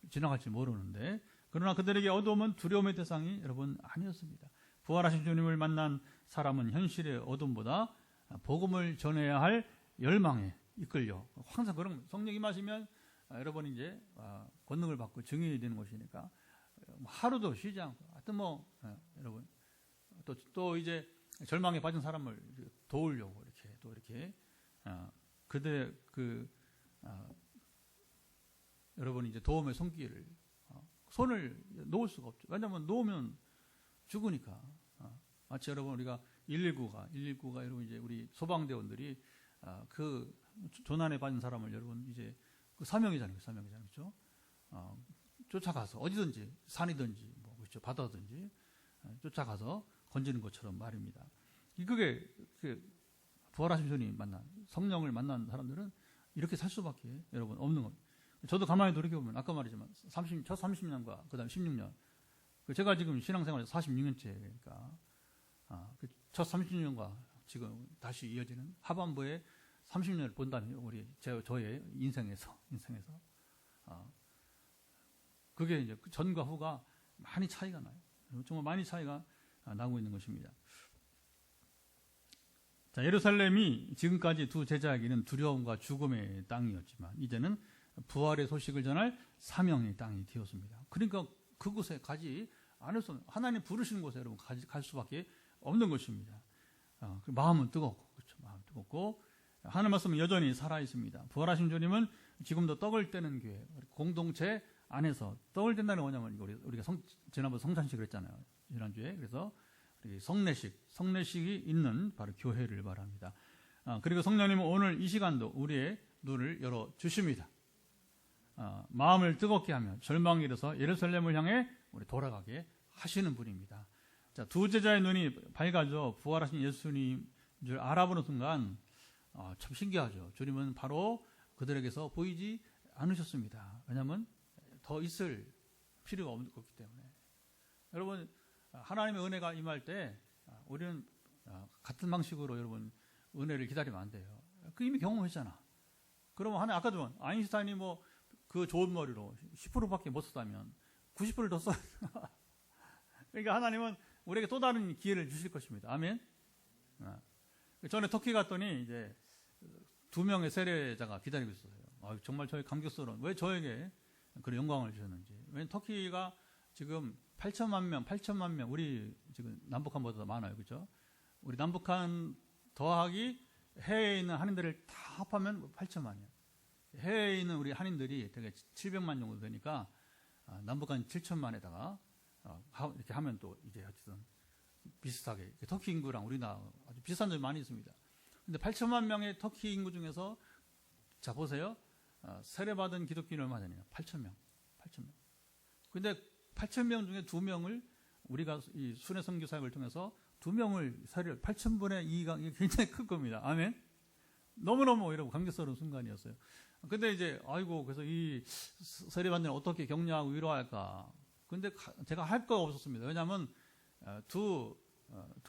Speaker 1: 지나갈지 모르는데, 그러나 그들에게 어두움은 두려움의 대상이 여러분 아니었습니다. 부활하신 주님을 만난 사람은 현실의 어둠보다 복음을 전해야 할 열망에 이끌려, 항상 그런 성령 임하시면 여러분 이제 권능을 받고 증인이 되는 것이니까 하루도 쉬지 않고, 하여튼 여러분 또 이제 절망에 빠진 사람을 도우려고 이렇게 그대 여러분 이제 도움의 손길을 손을 놓을 수가 없죠. 왜냐하면 놓으면 죽으니까. 마치 여러분 우리가 119가 여러분 이제 우리 소방대원들이 그 조난에 빠진 사람을 여러분 이제 그 사명이잖아요, 그렇죠? 쫓아가서 어디든지 산이든지 그렇죠, 바다든지 쫓아가서 건지는 것처럼 말입니다. 그게 부활하신 주님 만난, 성령을 만난 사람들은 이렇게 살 수밖에 여러분 없는 겁니다. 저도 가만히 돌이켜보면 아까 말했지만 첫 30년과 그 다음 16년, 제가 지금 신앙생활 46년째니까 첫 30년과 지금 다시 이어지는 하반부에 30년을 본다면 저의 인생에서 그게 이제 전과 후가 많이 차이가 나요. 정말 많이 차이가 나고 있는 것입니다. 자, 예루살렘이 지금까지 두 제자에게는 두려움과 죽음의 땅이었지만 이제는 부활의 소식을 전할 사명의 땅이 되었습니다. 그러니까 그곳에 가지 않을 수 없는, 하나님 부르시는 곳에 여러분 갈 수밖에 없는 것입니다. 마음은 뜨겁고, 그렇죠? 마음 뜨겁고 하나님 말씀은 여전히 살아 있습니다. 부활하신 주님은 지금도 떡을 떼는 교회, 공동체 안에서 떡을 뗀다는 뭐냐면 우리가 지난번에 성찬식을 했잖아요, 지난주에. 그래서 성례식이 있는 바로 교회를 말합니다. 그리고 성령님은 오늘 이 시간도 우리의 눈을 열어 주십니다. 마음을 뜨겁게 하며 절망이 일어서 예루살렘을 향해 우리 돌아가게 하시는 분입니다. 자, 두 제자의 눈이 밝아져 부활하신 예수님 줄 알아보는 순간 참 신기하죠. 주님은 바로 그들에게서 보이지 않으셨습니다. 왜냐하면 더 있을 필요가 없기 때문에. 여러분, 하나님의 은혜가 임할 때 우리는 같은 방식으로 여러분 은혜를 기다리면 안 돼요. 그 이미 경험했잖아. 그러면 아까도 아인슈타인이 그 좋은 머리로 10%밖에 못 썼다면 90%를 더 써야 그러니까 하나님은 우리에게 또 다른 기회를 주실 것입니다. 아멘. 전에 터키 갔더니 이제 2명의 세례자가 기다리고 있었어요. 정말 저희 감격스러운, 왜 저에게 그런 영광을 주셨는지. 왜냐면 터키가 지금 8천만 명, 우리 지금 남북한보다 많아요, 그렇죠? 우리 남북한 더하기 해외에 있는 한인들을 다 합하면 8천만이에요. 해외에 있는 우리 한인들이 되게 700만 정도 되니까 남북한 7천만에다가 이렇게 하면 또 이제 어쨌든 비슷하게 터키 인구랑 우리나라 아주 비슷한 점이 많이 있습니다. 근데 8천만 명의 터키 인구 중에서 자, 보세요. 세례받은 기독교인이 얼마 되냐? 8,000명. 8,000명. 근데 8,000명 중에 2명을 우리가 이 순회 선교 사역을 통해서 2명을 세례 8,000분의 2가 이게 굉장히 큰 겁니다. 아멘. 너무너무 이러고 감격스러운 순간이었어요. 근데 이제 아이고 그래서 이 세례받는 어떻게 격려하고 위로할까? 근데 제가 할 거 없었습니다. 왜냐하면 두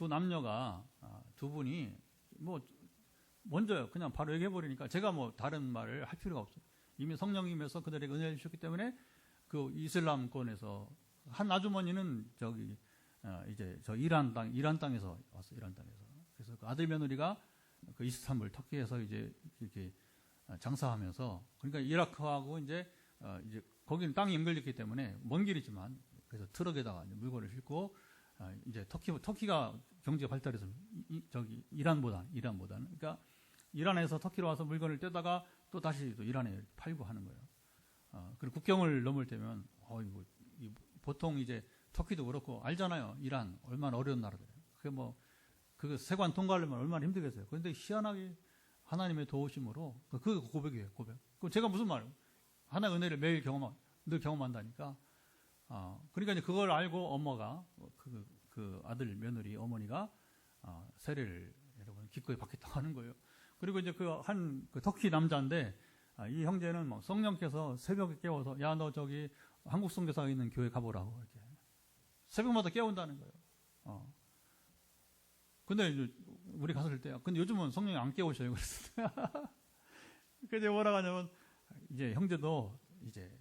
Speaker 1: 남녀가 두 분이 뭐 먼저 그냥 바로 얘기해 버리니까 제가 뭐 다른 말을 할 필요가 없어요. 이미 성령님에서 그들에게 은혜를 주셨기 때문에 그 이슬람권에서 한 아주머니는 저기 이제 저 이란 땅에서 왔어요. 이란 땅에서. 그래서 그 아들 며느리가 그 이스탄불 터키에서 이제 이렇게 장사하면서 그러니까 이라크하고 이제 거기는 땅이 연결됐기 때문에 먼 길이지만 그래서 트럭에다가 이제 물건을 싣고 이제 터키가 경제 발달해서 저기 이란보다는 그러니까 이란에서 터키로 와서 물건을 떼다가 또 다시 또 이란에 팔고 하는 거예요. 그리고 국경을 넘을 때면 보통 이제 터키도 그렇고 알잖아요. 이란 얼마나 어려운 나라들이에요. 그게 뭐 그 세관 통과하려면 얼마나 힘들겠어요. 그런데 희한하게 하나님의 도우심으로 그 고백이에요. 고백. 그럼 제가 무슨 말이에요? 하나의 은혜를 매일 늘 경험한다니까. 그러니까 이제 그걸 알고 엄마가 그 아들 며느리 어머니가 세례를 여러분 기꺼이 받겠다고 하는 거예요. 그리고 이제 그 터키 남자인데 이 형제는 뭐 성령께서 새벽에 깨워서 야 너 저기 한국 선교사가 있는 교회 가보라고 이렇게 새벽마다 깨운다는 거예요. 근데 이제 우리 갔을 때 근데 요즘은 성령이 안 깨우셔요. 그래서 그래서 뭐라고 하냐면 이제 형제도 이제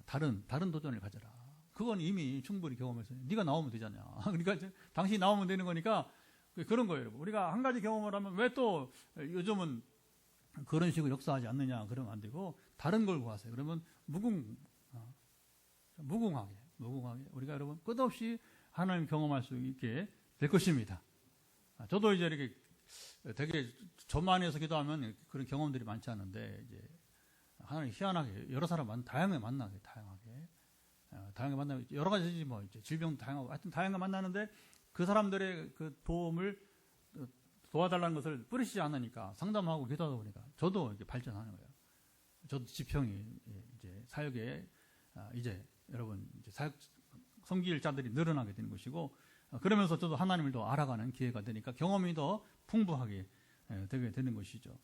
Speaker 1: 다른 도전을 가져라. 그건 이미 충분히 경험해서 네가 나오면 되잖냐. 그러니까 이제 당신이 나오면 되는 거니까 그런 거예요. 우리가 한 가지 경험을 하면 왜 또 요즘은 그런 식으로 역사하지 않느냐 그러면 안 되고 다른 걸 구하세요. 그러면 무궁하게 우리가 여러분 끝없이 하나님 경험할 수 있게 될 것입니다. 저도 이제 이렇게 되게 저만해서 기도하면 그런 경험들이 많지 않은데 이제 하나님 희한하게 여러 사람 다양하게 만나게 만나면 여러 가지 뭐 이제 질병도 다양하고 하여튼 다양하게 만나는데 그 사람들의 그 도움을 도와달라는 것을 뿌리시지 않으니까 상담하고 기도하다 보니까 저도 이렇게 발전하는 거예요. 저도 지평이 이제 사역에 이제 여러분 이제 사역 섬길 자들이 늘어나게 되는 것이고 그러면서 저도 하나님을 더 알아가는 기회가 되니까 경험이 더 풍부하게 되게 되는 것이죠.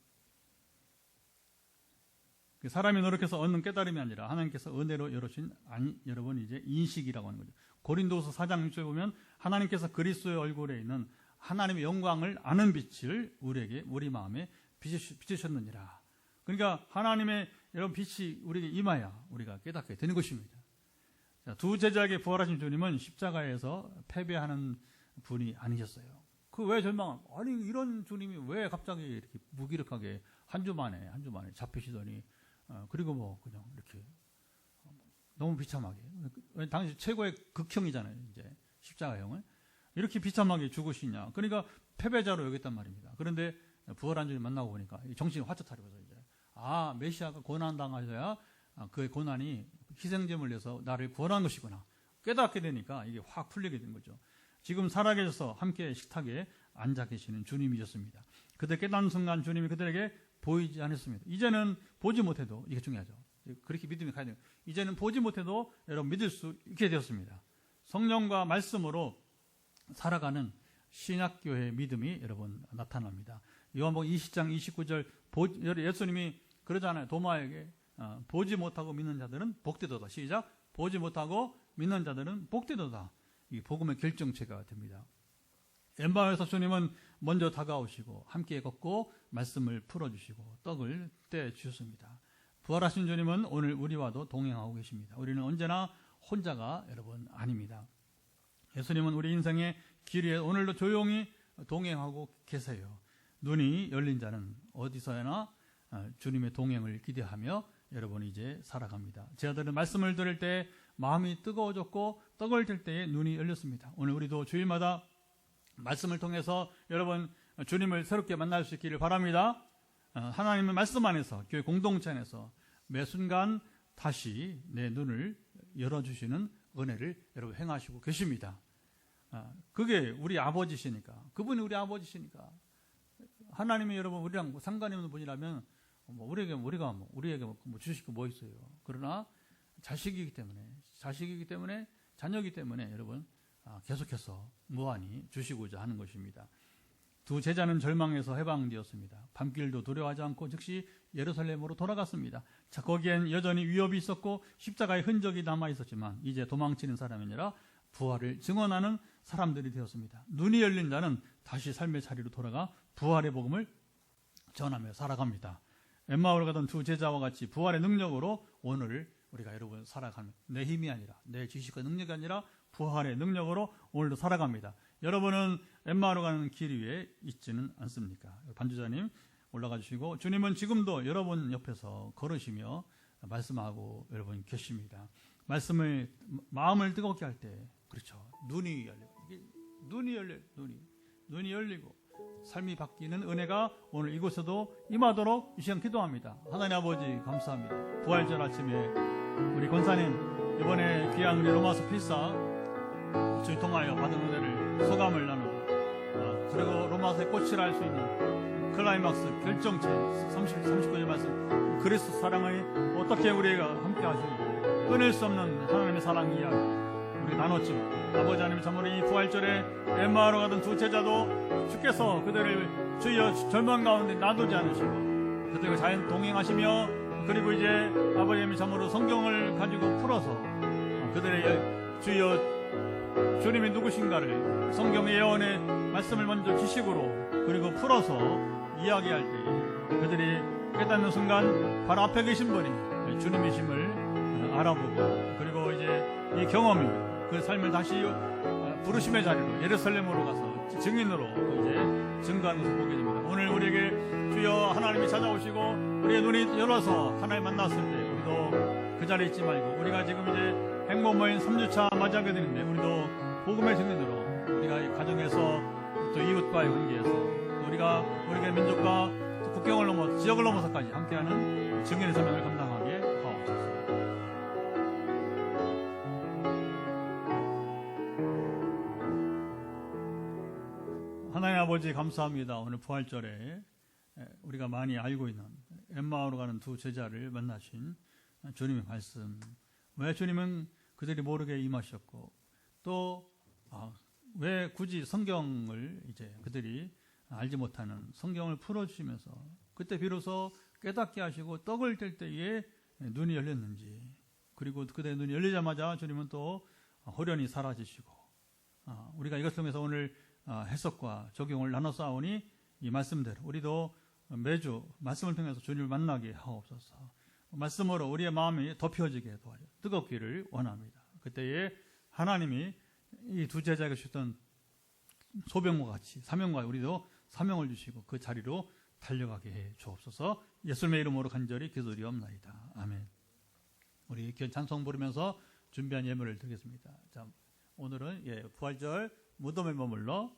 Speaker 1: 사람이 노력해서 얻는 깨달음이 아니라 하나님께서 은혜로 열어주신 여러분 이제 인식이라고 하는 거죠. 고린도서 4장 6절에 보면 하나님께서 그리스도의 얼굴에 있는 하나님의 영광을 아는 빛을 우리 마음에 비추셨느니라. 그러니까 하나님의 여러분 빛이 우리에게 임하여 우리가 깨닫게 되는 것입니다. 자, 두 제자에게 부활하신 주님은 십자가에서 패배하는 분이 아니셨어요. 그 왜 아니 이런 주님이 왜 갑자기 이렇게 무기력하게 한 주 만에 잡히시더니 그리고 뭐 그냥 이렇게 너무 비참하게 당시 최고의 극형이잖아요. 이제 십자가형을 이렇게 비참하게 죽으시냐. 그러니까 패배자로 여겼단 말입니다. 그런데 부활한 주님 만나고 보니까 정신이 화짝 차리면서 이제 메시아가 고난 당하셔야 그의 고난이 희생제물 내서 나를 구원한 것이구나 깨닫게 되니까 이게 확 풀리게 된 거죠. 지금 살아계셔서 함께 식탁에 앉아 계시는 주님이셨습니다. 그들 깨닫는 순간 주님이 그들에게 보이지 않았습니다. 이제는 보지 못해도 이게 중요하죠. 그렇게 믿음이 가야 돼요. 이제는 보지 못해도 여러분 믿을 수 있게 되었습니다. 성령과 말씀으로 살아가는 신약교회의 믿음이 여러분 나타납니다. 요한복음 20장 29절 예수님이 그러잖아요. 도마에게 보지 못하고 믿는 자들은 복되도다. 시작. 보지 못하고 믿는 자들은 복되도다. 이 복음의 결정체가 됩니다. 엠마오에서 주님은 먼저 다가오시고 함께 걷고 말씀을 풀어주시고 떡을 떼주셨습니다. 부활하신 주님은 오늘 우리와도 동행하고 계십니다. 우리는 언제나 혼자가 여러분 아닙니다. 예수님은 우리 인생의 길 위에 오늘도 조용히 동행하고 계세요. 눈이 열린 자는 어디서나 주님의 동행을 기대하며 여러분 이제 살아갑니다. 제 아들은 말씀을 들을 때 마음이 뜨거워졌고 떡을 들 때에 눈이 열렸습니다. 오늘 우리도 주일마다 말씀을 통해서 여러분 주님을 새롭게 만날 수 있기를 바랍니다. 하나님의 말씀 안에서 교회 공동체 안에서 매 순간 다시 내 눈을 열어주시는 은혜를 여러분 행하시고 계십니다. 그게 우리 아버지시니까 그분이 우리 아버지시니까 하나님이 여러분 우리랑 상관이 없는 분이라면 우리에게 뭐 주실 게 뭐 있어요. 그러나 자식이기 때문에 자녀이기 때문에 여러분 계속해서 무한히 주시고자 하는 것입니다. 두 제자는 절망에서 해방되었습니다. 밤길도 두려워하지 않고 즉시 예루살렘으로 돌아갔습니다. 자, 거기엔 여전히 위협이 있었고 십자가의 흔적이 남아 있었지만 이제 도망치는 사람이 아니라 부활을 증언하는 사람들이 되었습니다. 눈이 열린 자는 다시 삶의 자리로 돌아가 부활의 복음을 전하며 살아갑니다. 엠마오로 가던 두 제자와 같이 부활의 능력으로 오늘 우리가 여러분 살아가는, 내 힘이 아니라 내 지식과 능력이 아니라 부활의 능력으로 오늘도 살아갑니다. 여러분은 엠마오로 가는 길 위에 있지는 않습니까? 반주자님 올라가 주시고, 주님은 지금도 여러분 옆에서 걸으시며 말씀하고 여러분 계십니다. 말씀을 마음을 뜨겁게 할 때, 그렇죠, 눈이 열리고 삶이 바뀌는 은혜가 오늘 이곳에도 임하도록 이 시간 기도합니다. 하나님 아버지 감사합니다. 부활절 아침에 우리 권사님 이번에 귀한 우리 로마서 필사 주님 통하여 받은 은혜를 소감을 나누고, 그리고 로마서의 꽃을 알 수 있는 클라이막스 결정체 39절 말씀, 그리스도 사랑을 어떻게 우리가 함께 하시고 끊을 수 없는 하나님의 사랑 이야기 우리 나눴지만, 아버지 하나님 참으로 이 부활절에 엠마오로 가던 두 제자도 주께서 그들을 주여 절망 가운데 놔두지 않으시고 그들과 잘 동행하시며, 그리고 이제 아버지 하나님 참으로 성경을 가지고 풀어서 그들의 주여 주님이 누구신가를 성경의 예언의 말씀을 먼저 지식으로 그리고 풀어서 이야기할 때 그들이 깨닫는 순간 바로 앞에 계신 분이 주님이심을 알아보고, 그리고 이제 이 경험이 그 삶을 다시 부르심의 자리로 예루살렘으로 가서 증인으로 이제 증거하는 것을 보게 됩니다. 오늘 우리에게 주여 하나님이 찾아오시고 우리의 눈이 열어서 하나님 만났을 때 우리도 그 자리에 있지 말고, 우리가 지금 이제 행복 모임 3주차 맞이하게 되는데 우리도 복음의 증인으로 우리가 가정에서 또 이웃과의 관계에서 우리가 우리의 민족과 또 국경을 넘어 지역을 넘어서까지 함께하는 증인의 사명을 감당하게 하옵소서. 하나님 아버지 감사합니다. 오늘 부활절에 우리가 많이 알고 있는 엠마오로 가는 두 제자를 만나신 주님의 말씀, 왜 주님은 그들이 모르게 임하셨고, 또 왜 굳이 성경을 이제 그들이 알지 못하는 성경을 풀어주시면서 그때 비로소 깨닫게 하시고 떡을 뗄 때에 눈이 열렸는지, 그리고 그때 눈이 열리자마자 주님은 또 호련히 사라지시고, 우리가 이것을 통해서 오늘 해석과 적용을 나눠서 하오니 이 말씀대로 우리도 매주 말씀을 통해서 주님을 만나게 하옵소서. 말씀으로 우리의 마음이 덮여지게 도와줘 뜨겁기를 원합니다. 그때에 하나님이 이 두 제자에게 주셨던 소병과 같이 사명과 우리도 사명을 주시고 그 자리로 달려가게 해 주옵소서. 예수님의 이름으로 간절히 기도드리옵나이다. 아멘. 우리 귀한 찬송 부르면서 준비한 예물을 드리겠습니다. 자, 오늘은 부활절 무덤에 머물러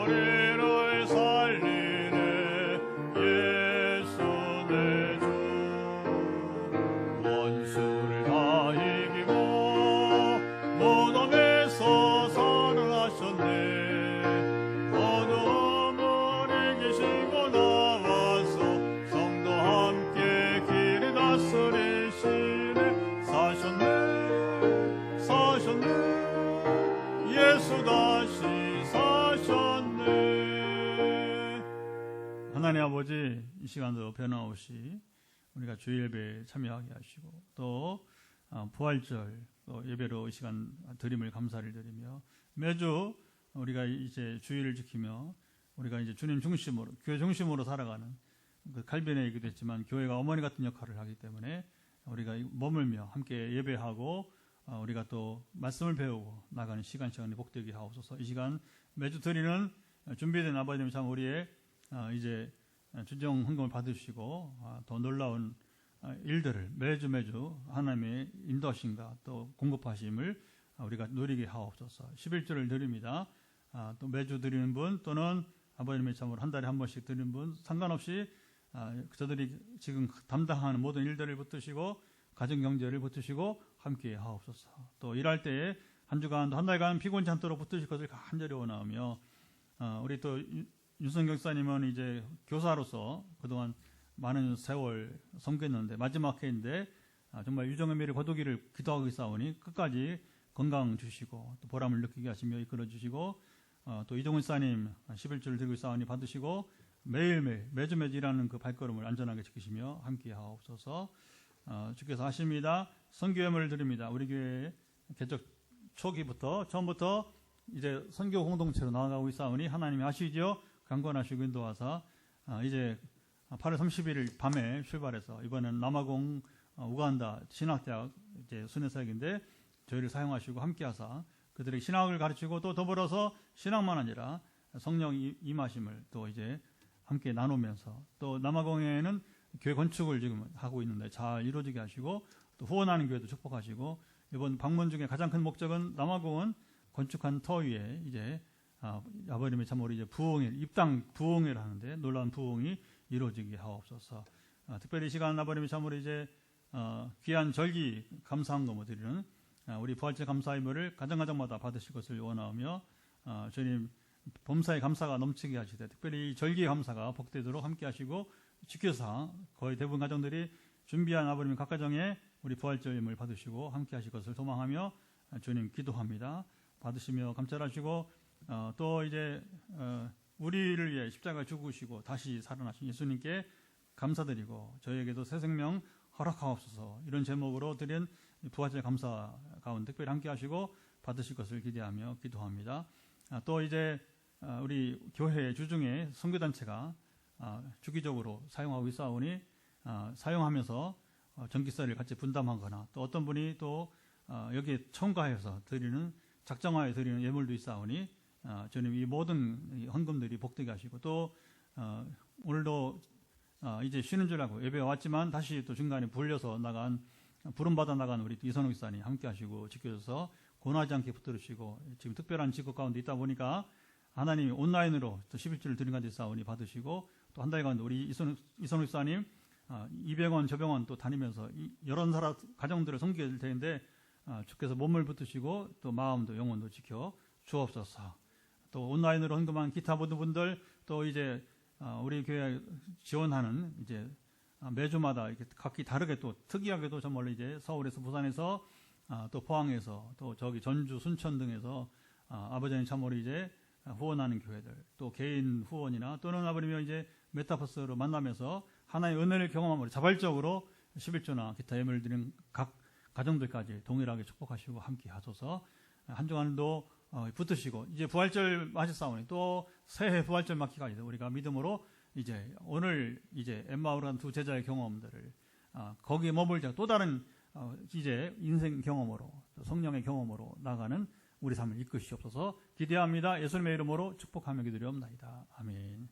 Speaker 1: 우리를 살리네 예수 내 주 원수를 다 이기고 무덤에서 살아나셨네 어둠을 이기시고 나와서 성도 함께 길을 다스리시네 사셨네 예수 다시 사셨네. 하나님 아버지 이 시간도 변함없이 우리가 주일 예배에 참여하게 하시고 또 부활절 또 예배로 이 시간 드림을 감사를 드리며 매주 우리가 이제 주일을 지키며 우리가 이제 주님 중심으로 교회 중심으로 살아가는 그 칼빈의 얘기도 했지만 교회가 어머니 같은 역할을 하기 때문에 우리가 머물며 함께 예배하고 우리가 또 말씀을 배우고 나가는 시간이 복되게 하옵소서. 이 시간 매주 드리는 준비된 아버님 참 우리의 이제 주정 헌금을 받으시고 더 놀라운 일들을 매주 하나님의 인도하심과 또 공급하심을 우리가 누리게 하옵소서. 11조를 드립니다. 또 매주 드리는 분 또는 아버님의 참으로 한 달에 한 번씩 드리는 분 상관없이 저들이 지금 담당하는 모든 일들을 붙드시고 가정경제를 붙드시고 함께 하옵소서. 또 일할 때에 한 주간 한 달간 피곤치 않도록 붙드실 것을 간절히 원하며 우리 또 윤성경 목사님은 이제 교사로서 그동안 많은 세월 섬겼는데 마지막 해인데 정말 유정의 미를 거두기를 기도하고 있사오니 끝까지 건강 주시고 또 보람을 느끼게 하시며 이끌어 주시고 또 이종훈 목사님 11주를 들고 있사오니 받으시고 매일매일 매주 일하는 그 발걸음을 안전하게 지키시며 함께 하옵소서. 주께서 하십니다. 선교 예물을 드립니다. 우리 교회 개척 초기부터 처음부터 이제 선교 공동체로 나아가고 있사오니 하나님이 아시죠? 강권하시고 인도하사 이제 8월 31일 밤에 출발해서 이번엔 남아공 우간다 신학대학 이제 순회사역인데 저희를 사용하시고 함께하사 그들에게 신학을 가르치고 또 더불어서 신학만 아니라 성령 임하심을 또 이제 함께 나누면서 또 남아공에는 교회 건축을 지금 하고 있는데 잘 이루어지게 하시고 또 후원하는 교회도 축복하시고 이번 방문 중에 가장 큰 목적은 남아공은 건축한 터 위에 이제 아버님의 참으로 이제 부흥일 입당 부흥일 하는데 놀라운 부흥이 이루어지게 하옵소서. 특별히 이 시간 아버님의 참으로 이제 귀한 절기 감사한금을 드리는 우리 부활절 감사의물을 가정마다 받으실 것을 원하며 주님 범사의 감사가 넘치게 하시되 특별히 이 절기 감사가 복되도록 함께 하시고 지켜서 거의 대부분 가정들이 준비한 아버님 각 가정에 우리 부활절임을 받으시고 함께 하실 것을 소망하며 주님 기도합니다. 받으시며 감찰하시고 또 이제 우리를 위해 십자가 죽으시고 다시 살아나신 예수님께 감사드리고 저희에게도 새 생명 허락하옵소서. 이런 제목으로 드린 부활절 감사 가운데 특별히 함께 하시고 받으실 것을 기대하며 기도합니다. 또 이제 우리 교회 주중에 선교단체가 주기적으로 사용하고 있사오니 사용하면서 전기세를 같이 분담하거나 또 어떤 분이 또 여기에 첨가해서 드리는 작정하여 드리는 예물도 있사오니 주님 이 모든 헌금들이 복되게 하시고 또 오늘도 이제 쉬는 줄 알고 예배에 왔지만 다시 또 중간에 불려서 나간 부름받아 나간 우리 이선욱 목사님 함께 하시고 지켜줘서 고나지 않게 붙들으시고 지금 특별한 직업 가운데 있다 보니까 하나님이 온라인으로 또 11주를 드린 가운데 있사오니 받으시고 또 한 달간 우리 이선욱 목사님 200원 저병원 또 다니면서 여러 사람 가정들을 섬기게 될 텐데 주께서 몸을 붙드시고 또 마음도 영혼도 지켜 주옵소서. 또 온라인으로 헌금한 기타 모든 분들 또 이제 우리 교회 지원하는 이제 매주마다 이렇게 각기 다르게 또 특이하게도 정말 이제 서울에서 부산에서 또 포항에서 또 저기 전주 순천 등에서 아버지님 참으로 이제 후원하는 교회들 또 개인 후원이나 또는 아버님이 이제 메타버스로 만나면서 하나의 은혜를 경험함으로 자발적으로 11조나 기타 예물을 드리는 각 가정들까지 동일하게 축복하시고 함께 하소서. 한 주간도 붙으시고 이제 부활절 맞이싸우니 또 새해 부활절 맞기까지 우리가 믿음으로 이제 오늘 이제 엠마오로 간 두 제자의 경험들을 거기에 머물자 또 다른 이제 인생 경험으로 성령의 경험으로 나가는 우리 삶을 이끄시옵소서. 기대합니다. 예수님의 이름으로 축복하며 기도리옵나이다. 아멘.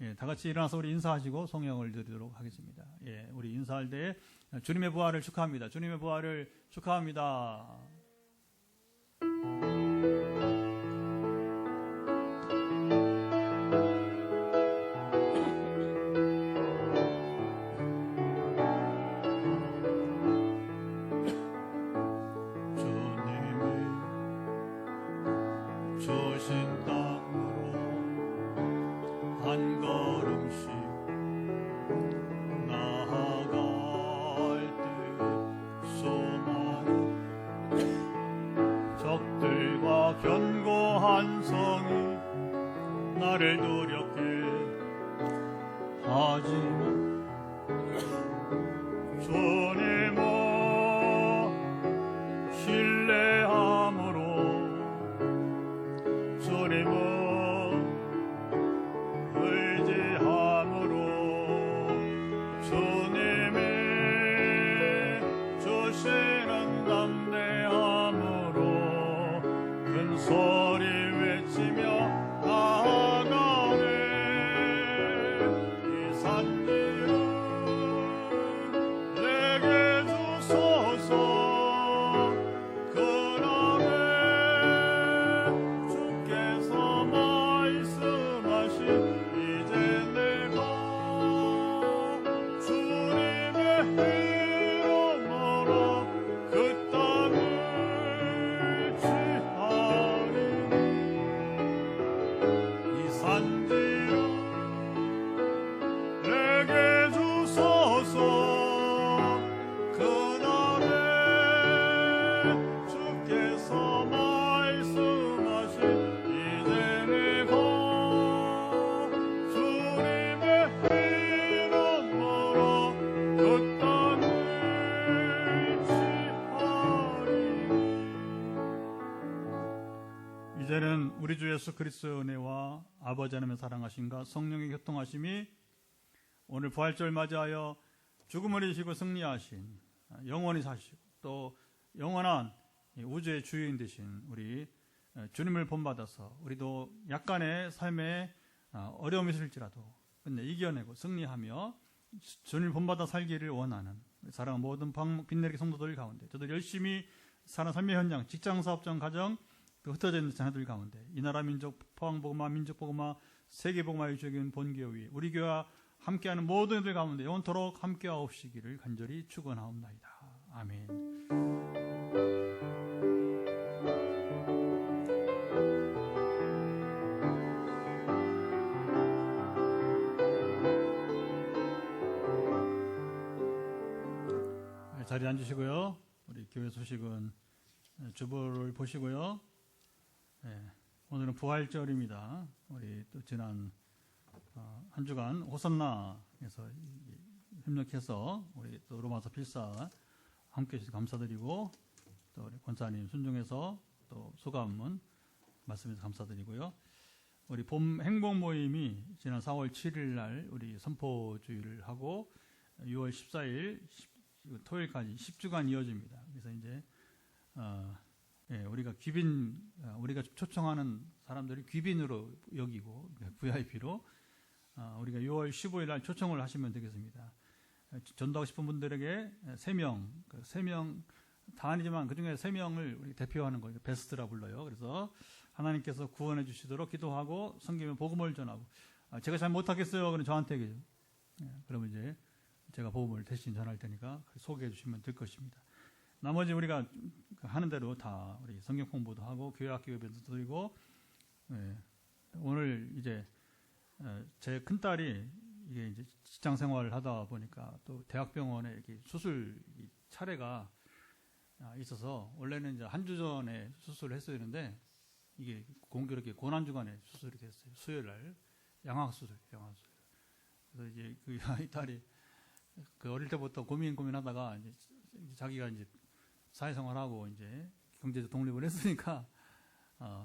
Speaker 1: 예, 다 같이 일어나서 우리 인사하시고 성령을 드리도록 하겠습니다. 예, 우리 인사할 때 주님의 부활을 축하합니다. 주님의 부활을 축하합니다. 땅으로 한 걸음씩 나아갈 때 수많은 적들과 견고한 성이 나를 두렵게 하지만 주님을 신뢰함으로 주님을 의지함으로 주님이 주시는 담대함으로 큰 소리 외치며 나아가네. 이 산지를 내게 주소서. 그날에 주께서 말씀하신 이제 내가 주님의 이름으로 그 땅을 취하리니 이 산지를 내게 주소서. 그날에 주께서 말씀하신 이제 내가 주님의 이름으로 그 땅을 취하리니. 이제는 우리 주 예수 그리스도의 은혜와 아버지 하나님의 사랑하심과 성령의 교통하심이 오늘 부활절 맞이하여 죽음을 이기시고 승리하신 영원히 사시고 또 영원한 우주의 주인 되신 우리 주님을 본받아서 우리도 약간의 삶에 어려움이 있을지라도 근데 이겨내고 승리하며 주님을 본받아 살기를 원하는 사랑하는 모든 빛내리 성도들 가운데 저도 열심히 사는 삶의 현장, 직장, 사업장, 가정 또 흩어져 있는 자녀들 가운데 이 나라 민족 포항복음화, 민족복음화, 세계복음화의 주역인 본교회 우리 교회와 함께하는 모든 이들 가운데 영원토록 함께하옵시기를 간절히 축원하옵나이다. 아멘. 자리에 앉으시고요. 우리 교회 소식은 주보를 보시고요. 오늘은 부활절입니다. 우리 또 지난 한 주간 호산나에서 협력해서 우리 또 로마서 필사 함께 해주셔서 감사드리고 또 우리 권사님 순종해서 또 소감문 말씀해서 감사드리고요. 우리 봄 행복 모임이 지난 4월 7일 날 우리 선포주의를 하고 6월 14일 토요일까지 10주간 이어집니다. 그래서 이제 우리가 우리가 초청하는 사람들이 귀빈으로 여기고 VIP로 우리가 6월 15일 날 초청을 하시면 되겠습니다. 전도하고 싶은 분들에게 3명 다 아니지만 그 중에 3명을 우리 대표하는 거예요. 베스트라 불러요. 그래서 하나님께서 구원해 주시도록 기도하고 섬기면 복음을 전하고 제가 잘 못하겠어요. 그럼 저한테 얘기해요. 그러면 이제 제가 복음을 대신 전할 테니까 소개해 주시면 될 것입니다. 나머지 우리가 하는 대로 다 우리 성경 공부도 하고 교회 학교 예배도 드리고 오늘 이제 제 큰딸이 이게 이제 직장 생활을 하다 보니까 또 대학병원에 이렇게 수술 차례가 있어서 원래는 이제 한 주 전에 수술을 했어야 되는데 이게 공교롭게 고난주간에 수술이 됐어요. 수요일 날 양악수술. 그래서 이제 그 딸이 그 어릴 때부터 고민하다가 이제 자기가 이제 사회생활하고 이제 경제적 독립을 했으니까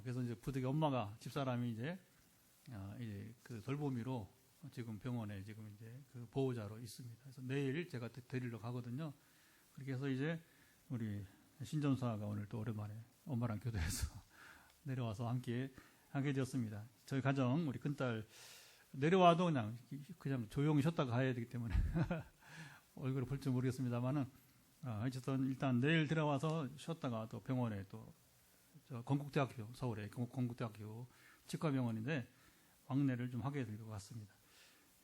Speaker 1: 그래서 이제 부득이 엄마가 집사람이 이제 그 돌보미로 지금 병원에 지금 이제 그 보호자로 있습니다. 그래서 내일 제가 데리러 가거든요. 그렇게 해서 이제 우리 신전사가 오늘 또 오랜만에 엄마랑 교대해서 내려와서 함께 되었습니다. 저희 가정 우리 큰딸 내려와도 그냥 조용히 쉬었다가 가야 되기 때문에 얼굴을 볼 줄 모르겠습니다만은 어쨌든 일단 내일 들어와서 쉬었다가 또 병원에 또 건국대학교 서울의 건국대학교 치과병원인데 왕래를 좀 하게 될 것 같습니다.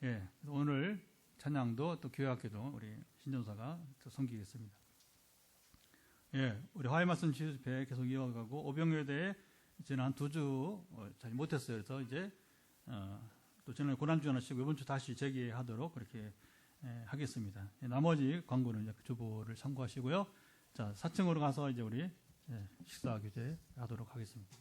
Speaker 1: 예, 오늘 찬양도 또 교회학교도 우리 신전사가 또 섬기겠습니다. 예, 우리 화해 말씀 집회 계속 이어가고 오병여대의 저는 한 2주 잘 못했어요. 그래서 이제 또 저는 고난주간 하시고 이번 주 다시 재개하도록 그렇게 하겠습니다. 나머지 광고는 이제 주보를 참고하시고요. 자, 4층으로 가서 이제 우리 식사 교제하도록 하겠습니다.